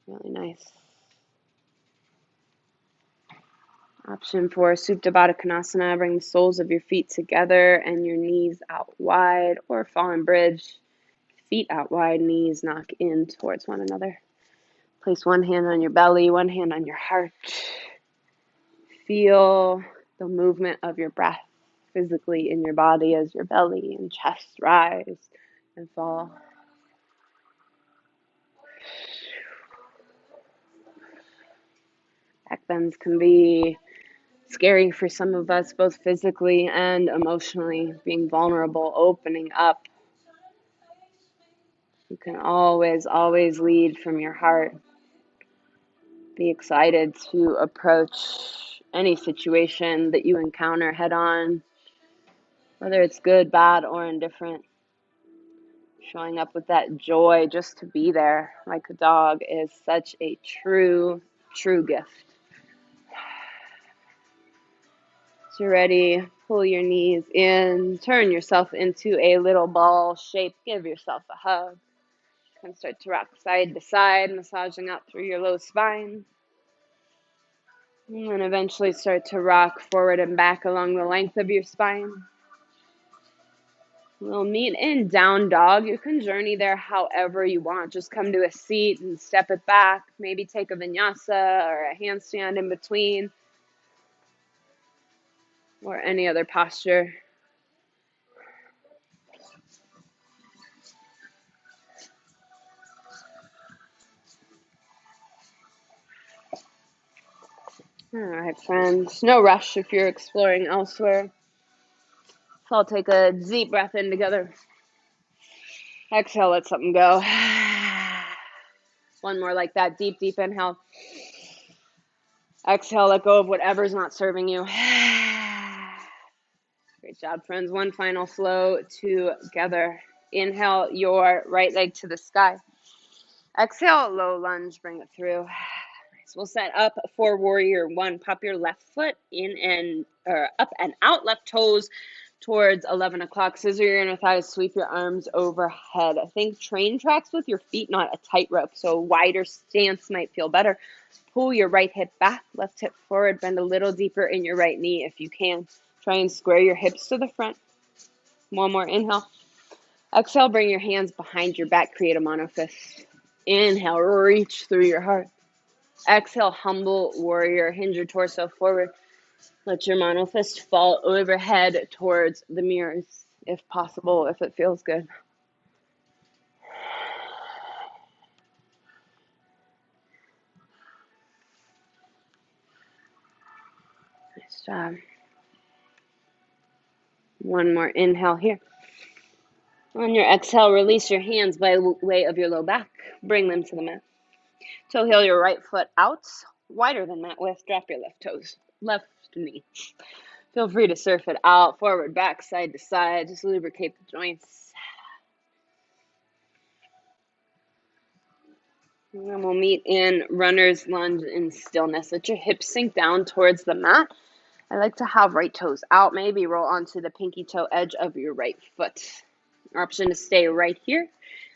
Really nice. Option 4, Supta Baddha Konasana. Bring the soles of your feet together and your knees out wide, or fallen bridge. Feet out wide, knees knock in towards one another. Place 1 hand on your belly, 1 hand on your heart. Feel the movement of your breath physically in your body as your belly and chest rise and fall. Pec bends can be scary for some of us, both physically and emotionally, being vulnerable, opening up. You can always, always lead from your heart. Be excited to approach any situation that you encounter head on, whether it's good, bad, or indifferent. Showing up with that joy just to be there, like a dog, is such a true, true gift. So you're ready, pull your knees in, turn yourself into a little ball shape, give yourself a hug. You can start to rock side to side, massaging out through your low spine. And then eventually start to rock forward and back along the length of your spine. We'll meet in down dog. You can journey there however you want. Just come to a seat and step it back. Maybe take a vinyasa or a handstand in between, or any other posture. All right, friends. No rush if you're exploring elsewhere. So I'll take a deep breath in together. Exhale, let something go. One more like that. Deep, deep inhale. Exhale, let go of whatever's not serving you. Great job, friends. One final flow together. Inhale your right leg to the sky. Exhale, low lunge, bring it through. So we'll set up for warrior one. Pop your left foot in and up and out, left toes towards 11 o'clock. Scissor your inner thighs, sweep your arms overhead. I think train tracks with your feet, not a tightrope. So a wider stance might feel better. Pull your right hip back, left hip forward, bend a little deeper in your right knee if you can. Try and square your hips to the front. One more inhale. Exhale, bring your hands behind your back, create a monofist. Inhale, reach through your heart. Exhale, humble warrior, hinge your torso forward. Let your monofist fall overhead towards the mirrors, if possible, if it feels good. Nice job. One more inhale here. On your exhale, release your hands by way of your low back. Bring them to the mat. Toe heel your right foot out, wider than mat width. Drop your left knee. Feel free to surf it out, forward, back, side to side. Just lubricate the joints. And then we'll meet in runner's lunge in stillness. Let your hips sink down towards the mat. I like to have right toes out. Maybe roll onto the pinky toe edge of your right foot. Option to stay right here.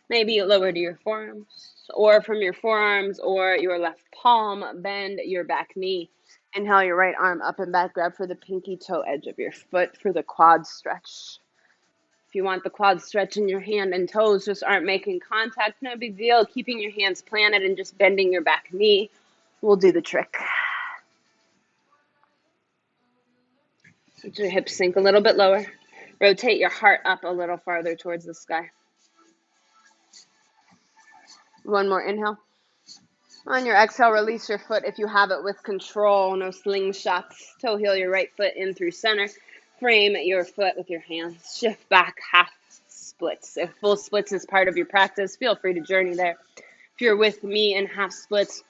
Maybe lower to your forearms, or from your forearms or your left palm, bend your back knee. Inhale your right arm up and back. Grab for the pinky toe edge of your foot for the quad stretch. If you want the quad stretch and your hand and toes just aren't making contact, no big deal. Keeping your hands planted and just bending your back knee will do the trick. Let your hips sink a little bit lower. Rotate your heart up a little farther towards the sky. One more inhale. On your exhale, release your foot if you have it with control. No slingshots. Toe heel your right foot in through center. Frame your foot with your hands. Shift back, half splits. If full splits is part of your practice, feel free to journey there. If you're with me in half splits,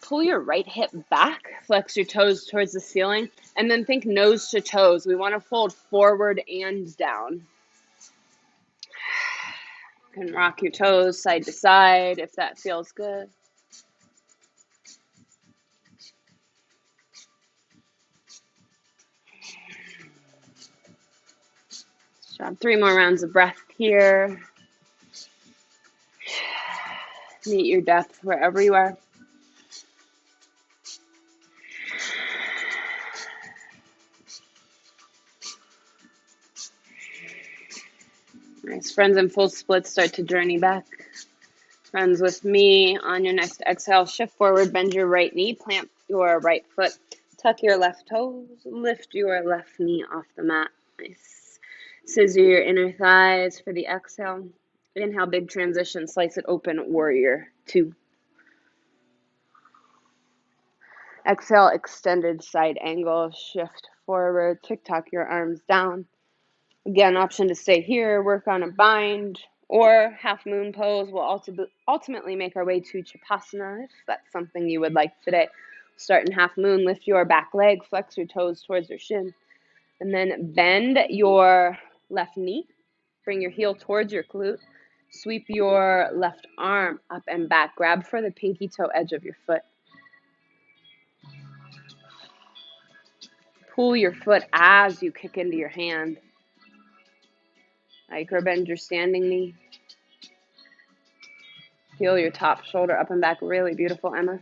pull your right hip back, flex your toes towards the ceiling, and then think nose to toes. We want to fold forward and down. You can rock your toes side to side if that feels good. Job. 3 more rounds of breath here. Meet your depth wherever you are. Nice. Friends in full splits, start to journey back. Friends with me, on your next exhale, shift forward, bend your right knee, plant your right foot, tuck your left toes, lift your left knee off the mat. Nice. Scissor your inner thighs for the exhale. Inhale, big transition, slice it open, warrior two. Exhale, extended side angle, shift forward, tick-tock your arms down. Again, option to stay here, work on a bind, or half moon pose. We'll ultimately make our way to Chapasana if that's something you would like today. Start in half moon, lift your back leg, flex your toes towards your shin, and then bend your left knee. Bring your heel towards your glute. Sweep your left arm up and back. Grab for the pinky toe edge of your foot. Pull your foot as you kick into your hand. Micro bend your standing knee. Feel your top shoulder up and back. Really beautiful, Emma.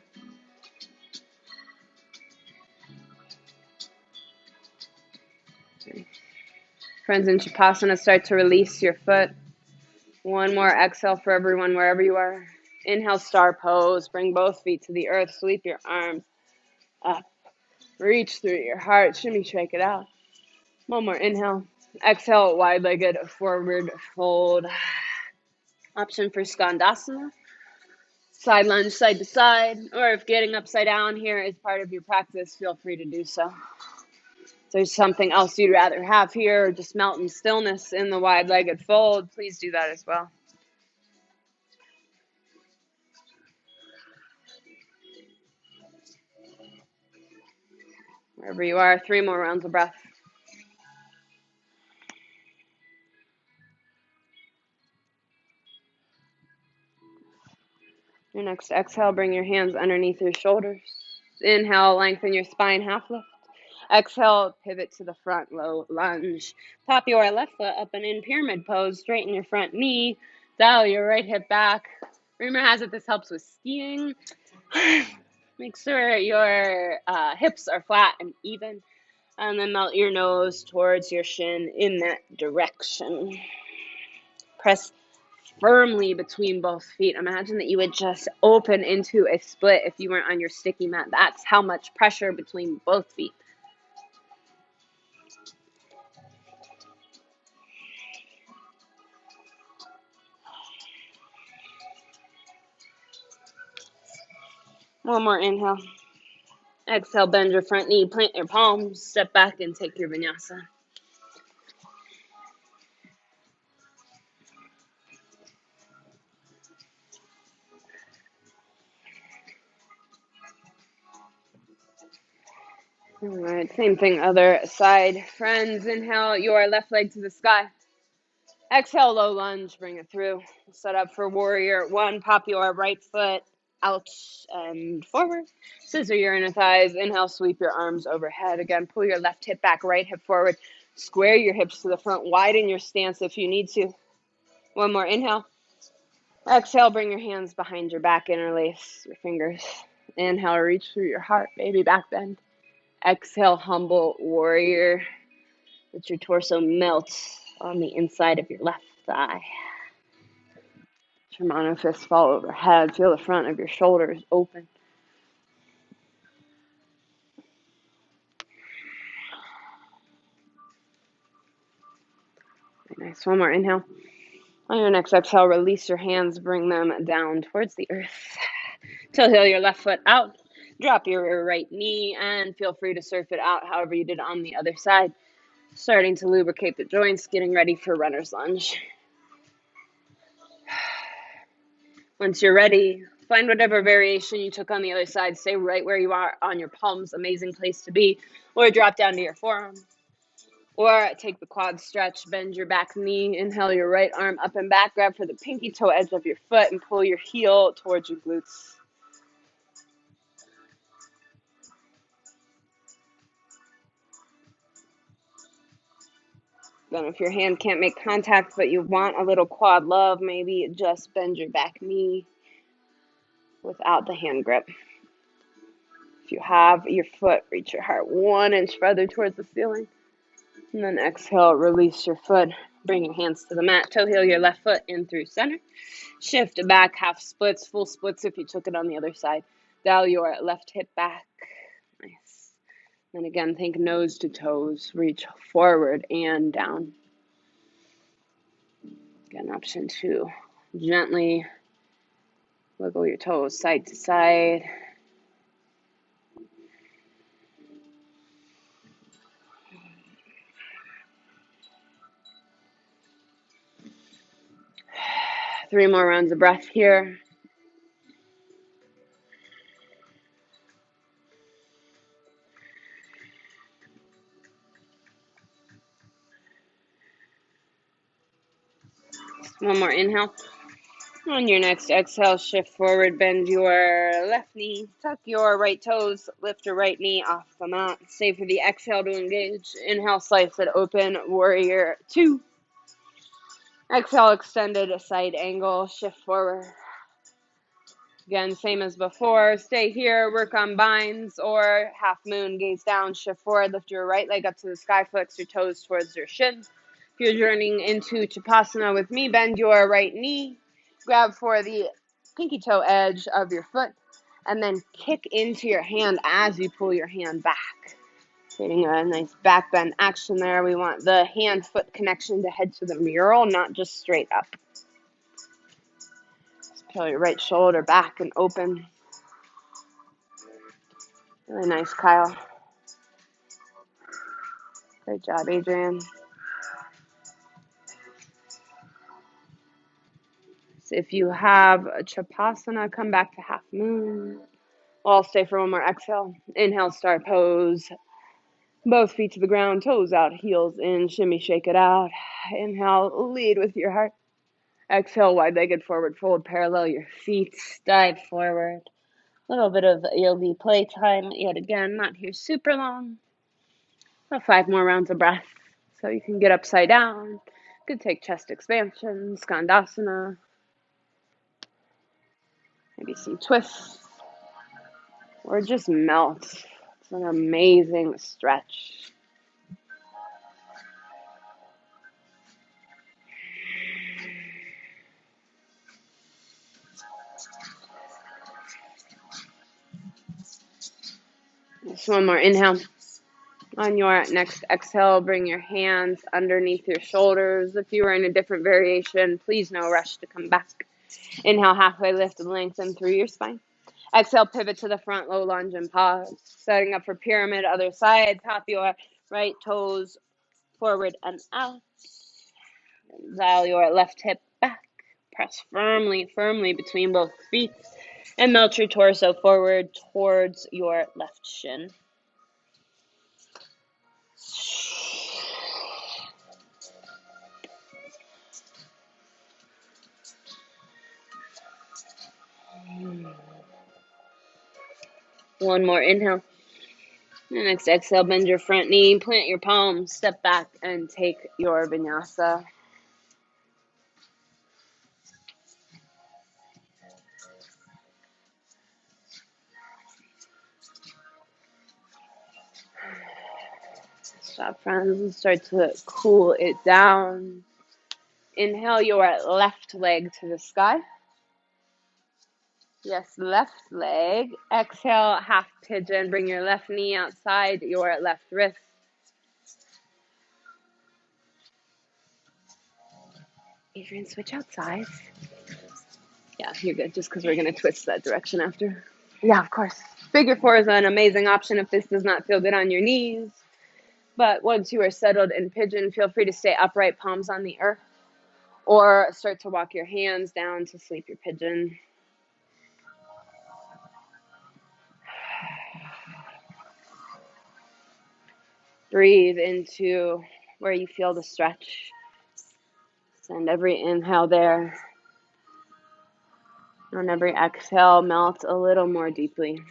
Okay. Friends, in Chapasana, start to release your foot. One more exhale for everyone, wherever you are. Inhale, star pose. Bring both feet to the earth. Sweep your arms up. Reach through your heart. Shimmy, shake it out. One more inhale. Exhale, wide-legged forward fold. Option for Skandasana. Side lunge, side to side. Or if getting upside down here is part of your practice, feel free to do so. If there's something else you'd rather have here, or just melt in stillness in the wide-legged fold, please do that as well. Wherever you are, 3 more rounds of breath. Your next exhale, bring your hands underneath your shoulders. Inhale, lengthen your spine, half lift. Exhale, pivot to the front, low lunge. Pop your left foot up and in pyramid pose. Straighten your front knee. Dial your right hip back. Rumor has it this helps with skiing. Make sure your hips are flat and even. And then melt your nose towards your shin in that direction. Press firmly between both feet. Imagine that you would just open into a split if you weren't on your sticky mat. That's how much pressure between both feet. One more inhale. Exhale, bend your front knee, plant your palms, step back and take your vinyasa. All right, same thing, other side. Friends, inhale your left leg to the sky. Exhale, low lunge, bring it through. Set up for warrior 1. Pop your right foot out and forward. Scissor your inner thighs. Inhale, sweep your arms overhead. Again, pull your left hip back, right hip forward. Square your hips to the front. Widen your stance if you need to. One more inhale. Exhale, bring your hands behind your back. Interlace your fingers. Inhale, reach through your heart. Baby back bend. Exhale, humble warrior. Let your torso melt on the inside of your left thigh. Shamana fists fall overhead. Feel the front of your shoulders open. Very nice. One more inhale. On your next exhale, release your hands. Bring them down towards the earth. Toe your left foot out. Drop your right knee and feel free to surf it out however you did on the other side. Starting to lubricate the joints, getting ready for runner's lunge. Once you're ready, find whatever variation you took on the other side. Stay right where you are on your palms, amazing place to be. Or drop down to your forearm. Or take the quad stretch, bend your back knee, inhale your right arm up and back, grab for the pinky toe edge of your foot and pull your heel towards your glutes. Then if your hand can't make contact but you want a little quad love, maybe just bend your back knee without the hand grip. If you have your foot, reach your heart 1 inch further towards the ceiling. And then exhale, release your foot. Bring your hands to the mat. Toe heel your left foot in through center. Shift back, half splits, full splits if you took it on the other side. Dial your left hip back. Nice. Then again, think nose to toes. Reach forward and down. Again, option 2. Gently wiggle your toes side to side. 3 more rounds of breath here. One more inhale. On your next exhale, shift forward, bend your left knee, tuck your right toes, lift your right knee off the mat. Stay for the exhale to engage. Inhale, slice it open, warrior 2. Exhale, extended side angle, shift forward. Again, same as before. Stay here, work on binds or half moon, gaze down, shift forward, lift your right leg up to the sky, flex your toes towards your shins. If you're journeying into Chapasana with me, bend your right knee, grab for the pinky toe edge of your foot, and then kick into your hand as you pull your hand back. Creating a nice back bend action there. We want the hand-foot connection to head to the mural, not just straight up. Just peel your right shoulder back and open. Really nice, Kyle. Great job, Adrian. So if you have a Chapasana, come back to half moon. I'll stay for one more exhale. Inhale, star pose. Both feet to the ground, toes out, heels in, shimmy, shake it out. Inhale, lead with your heart. Exhale, wide-legged forward fold, parallel your feet, dive forward. A little bit of yogi playtime yet again, not here super long. About 5 more rounds of breath. So you can get upside down. You could take chest expansion, skandasana. Maybe some twists. Or just melt. It's an amazing stretch. Just one more inhale. On your next exhale, bring your hands underneath your shoulders. If you are in a different variation, please no rush to come back. Inhale, halfway lift and lengthen through your spine. Exhale, pivot to the front, low lunge and pause. Setting up for pyramid, other side. Tap your right toes forward and out. Dial your left hip back. Press firmly between both feet. And melt your torso forward towards your left shin. One more inhale. And next exhale, bend your front knee, plant your palms, step back, and take your vinyasa. Stop, friends. Start to cool it down. Inhale your left leg to the sky. Yes, left leg. Exhale, half pigeon. Bring your left knee outside your left wrist. Adrian, switch out sides. Yeah, you're good, just because we're going to twist that direction after. Yeah, of course. Figure 4 is an amazing option if this does not feel good on your knees. But once you are settled in pigeon, feel free to stay upright, palms on the earth, or start to walk your hands down to sleep your pigeon. Breathe into where you feel the stretch. Send every inhale there. On every exhale, melt a little more deeply.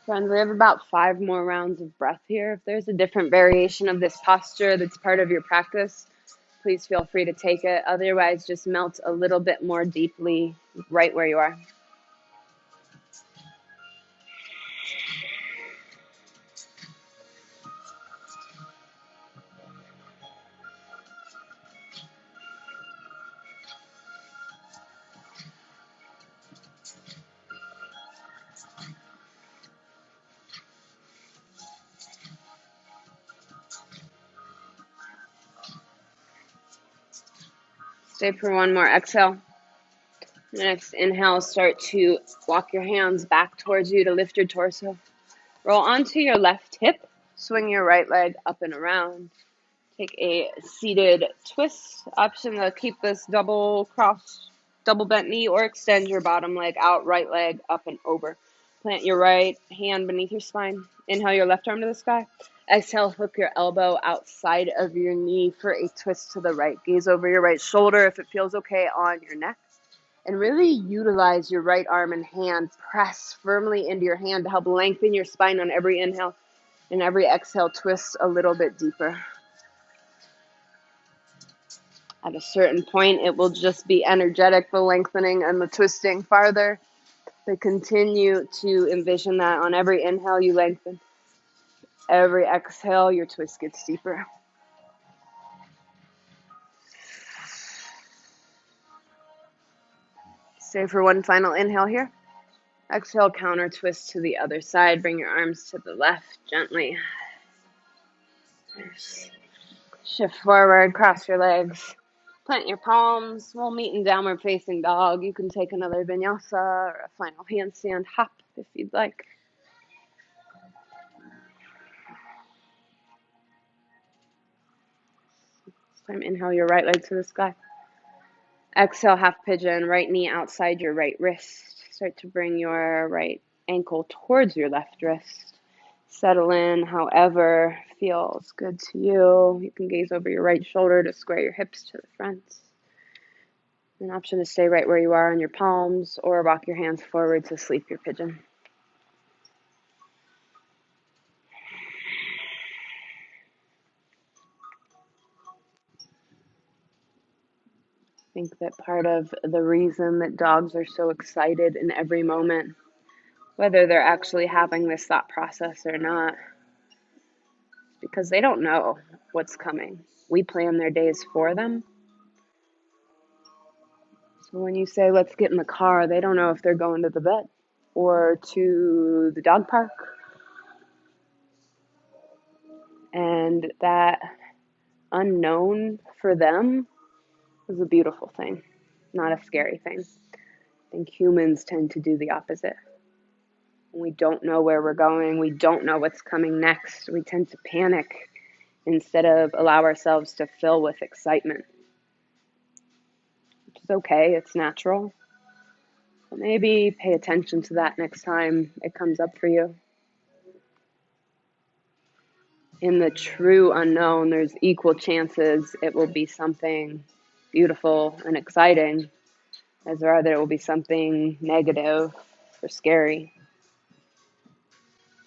Friends, we have about 5 more rounds of breath here. If there's a different variation of this posture that's part of your practice, please feel free to take it. Otherwise, just melt a little bit more deeply right where you are. Stay for one more exhale. The next inhale, start to walk your hands back towards you to lift your torso. Roll onto your left hip. Swing your right leg up and around. Take a seated twist. Option to keep this double bent knee, or extend your bottom leg out, right leg up and over. Plant your right hand beneath your spine. Inhale your left arm to the sky. Exhale, hook your elbow outside of your knee for a twist to the right. Gaze over your right shoulder if it feels okay on your neck. And really utilize your right arm and hand. Press firmly into your hand to help lengthen your spine on every inhale. And every exhale, twist a little bit deeper. At a certain point, it will just be energetic, the lengthening and the twisting farther. But continue to envision that on every inhale, you lengthen. Every exhale, your twist gets deeper. Stay for one final inhale here. Exhale, counter twist to the other side. Bring your arms to the left gently. Shift forward, cross your legs. Plant your palms. We'll meet in downward facing dog. You can take another vinyasa or a final handstand hop if you'd like. This time, inhale your right leg to the sky. Exhale, half pigeon, right knee outside your right wrist. Start to bring your right ankle towards your left wrist. Settle in however feels good to you. You can gaze over your right shoulder to square your hips to the front. An option to stay right where you are on your palms, or walk your hands forward to sleep your pigeon. I think that part of the reason that dogs are so excited in every moment, whether they're actually having this thought process or not, because they don't know what's coming. We plan their days for them. So when you say, let's get in the car, they don't know if they're going to the vet or to the dog park. And that unknown for them is a beautiful thing, not a scary thing. I think humans tend to do the opposite. When we don't know where we're going, we don't know what's coming next, we tend to panic instead of allow ourselves to fill with excitement. Which is okay, it's natural. But maybe pay attention to that next time it comes up for you. In the true unknown, there's equal chances it will be something beautiful and exciting as there are that it will be something negative or scary.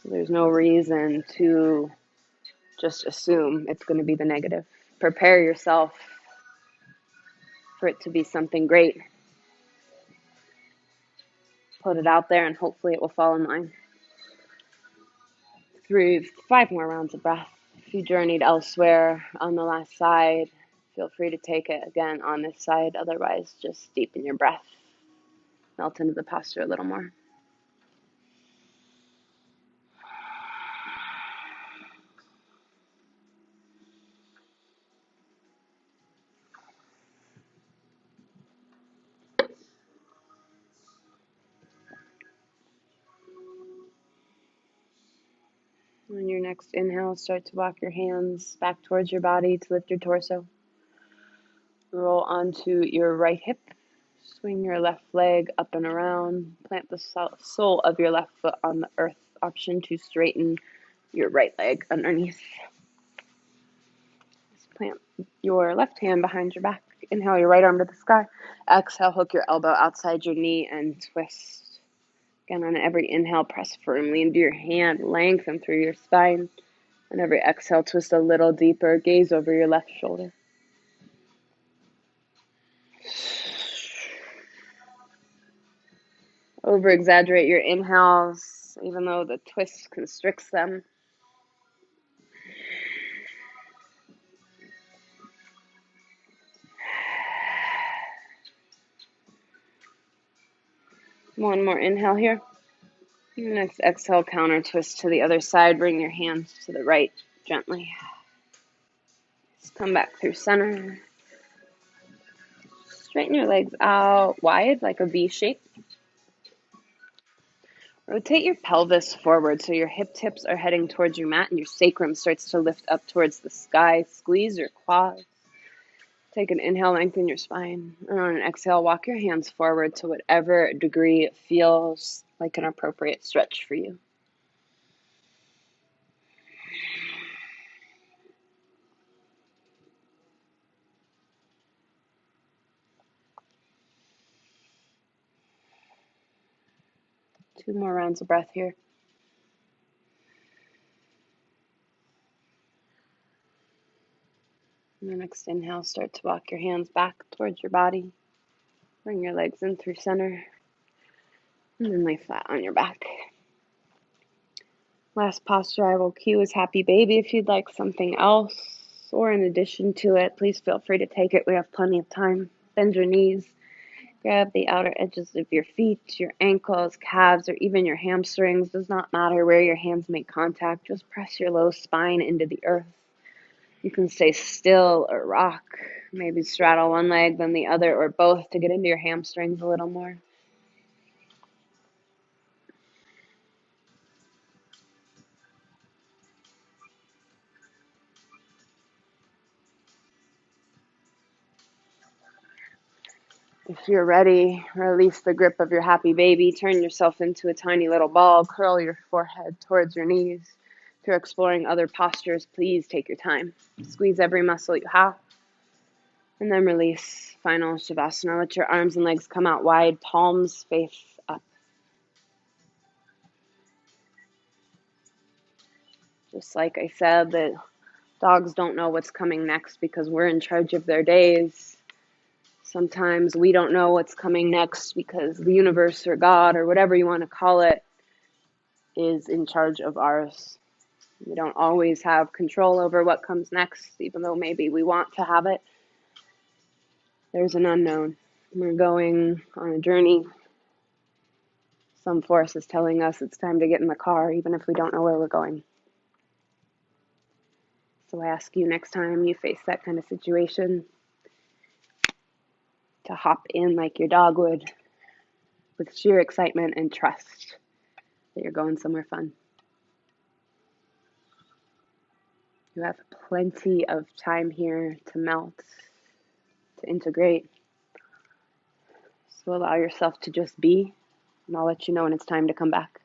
So there's no reason to just assume it's going to be the negative. Prepare yourself for it to be something great. Put it out there and hopefully it will fall in line. 5 more rounds of breath. If you journeyed elsewhere on the last side, feel free to take it again on this side. Otherwise, just deepen your breath. Melt into the posture a little more. On your next inhale, start to walk your hands back towards your body to lift your torso. Roll onto your right hip. Swing your left leg up and around. Plant the sole of your left foot on the earth. Option to straighten your right leg underneath. Just plant your left hand behind your back. Inhale your right arm to the sky. Exhale, hook your elbow outside your knee and twist. Again, on every inhale, press firmly into your hand. Lengthen through your spine. On every exhale, twist a little deeper. Gaze over your left shoulder. Over exaggerate your inhales, even though the twist constricts them. One more inhale here. Next exhale, counter twist to the other side. Bring your hands to the right gently. Just come back through center. Straighten your legs out wide like a V shape. Rotate your pelvis forward so your hip tips are heading towards your mat and your sacrum starts to lift up towards the sky. Squeeze your quads. Take an inhale, lengthen your spine. And on an exhale, walk your hands forward to whatever degree it feels like an appropriate stretch for you. Two more rounds of breath here. On the next inhale, start to walk your hands back towards your body. Bring your legs in through center. And then lay flat on your back. Last posture I will cue is happy baby. If you'd like something else or in addition to it, please feel free to take it. We have plenty of time. Bend your knees. Grab the outer edges of your feet, your ankles, calves, or even your hamstrings. Does not matter where your hands make contact. Just press your low spine into the earth. You can stay still or rock. Maybe straddle one leg, then the other, or both to get into your hamstrings a little more. If you're ready, release the grip of your happy baby. Turn yourself into a tiny little ball. Curl your forehead towards your knees. If you're exploring other postures, please take your time. Squeeze every muscle you have. And then release. Final Shavasana. Let your arms and legs come out wide. Palms face up. Just like I said, that dogs don't know what's coming next because we're in charge of their days. Sometimes we don't know what's coming next because the universe or God or whatever you want to call it is in charge of ours. We don't always have control over what comes next, even though maybe we want to have it. There's an unknown. We're going on a journey. Some force is telling us it's time to get in the car, even if we don't know where we're going. So I ask you next time you face that kind of situation to hop in like your dog would with sheer excitement and trust that you're going somewhere fun. You have plenty of time here to melt, to integrate. So allow yourself to just be, and I'll let you know when it's time to come back.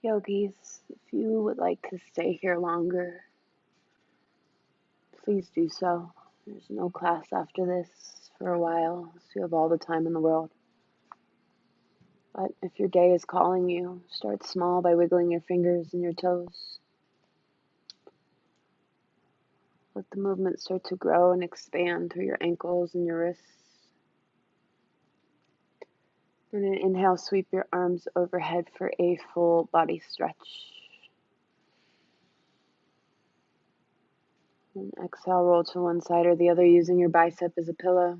Yogis, if you would like to stay here longer, please do so. There's no class after this for a while, so you have all the time in the world. But if your day is calling you, start small by wiggling your fingers and your toes. Let the movement start to grow and expand through your ankles and your wrists. And then inhale, sweep your arms overhead for a full body stretch. And exhale, roll to one side or the other using your bicep as a pillow.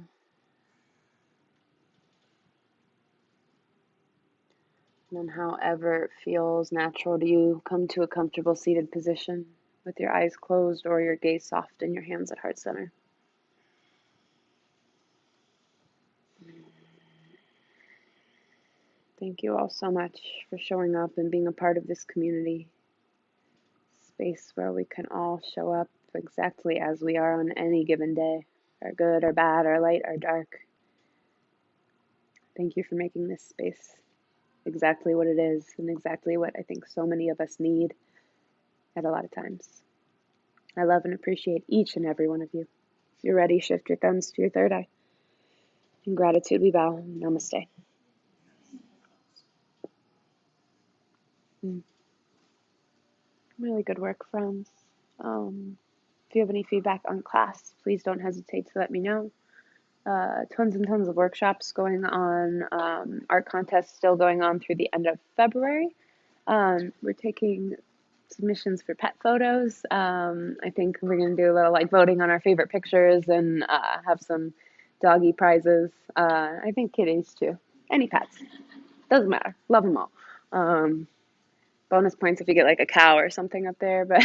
And then however it feels natural to you, come to a comfortable seated position with your eyes closed or your gaze soft and your hands at heart center. Thank you all so much for showing up and being a part of this community space where we can all show up exactly as we are on any given day, our good, our bad, our light, our dark. Thank you for making this space exactly what it is and exactly what I think so many of us need at a lot of times. I love and appreciate each and every one of you. If you're ready, shift your thumbs to your third eye. In gratitude, we bow. Namaste. Really good work, friends. If you have any feedback on class, please don't hesitate to let me know. Tons and tons of workshops going on. Art contest still going on through the end of February. We're taking submissions for pet photos. I think we're going to do a little like voting on our favorite pictures and have some doggy prizes. I think kitties too. Any pets. Doesn't matter. Love them all. Bonus points if you get like a cow or something up there. But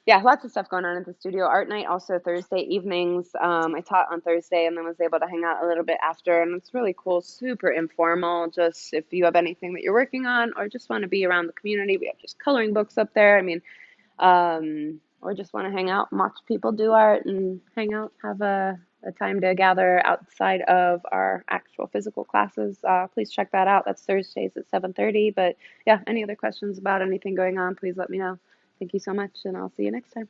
yeah, lots of stuff going on at the studio. Art night also Thursday evenings. I taught on Thursday and then was able to hang out a little bit after, and it's really cool, super informal. Just if you have anything that you're working on or just want to be around the community, we have just coloring books up there. I mean, or just want to hang out and watch people do art and hang out, have a time to gather outside of our actual physical classes. Please check that out. That's Thursdays at 7:30. But yeah, any other questions about anything going on, please let me know. Thank you so much, and I'll see you next time.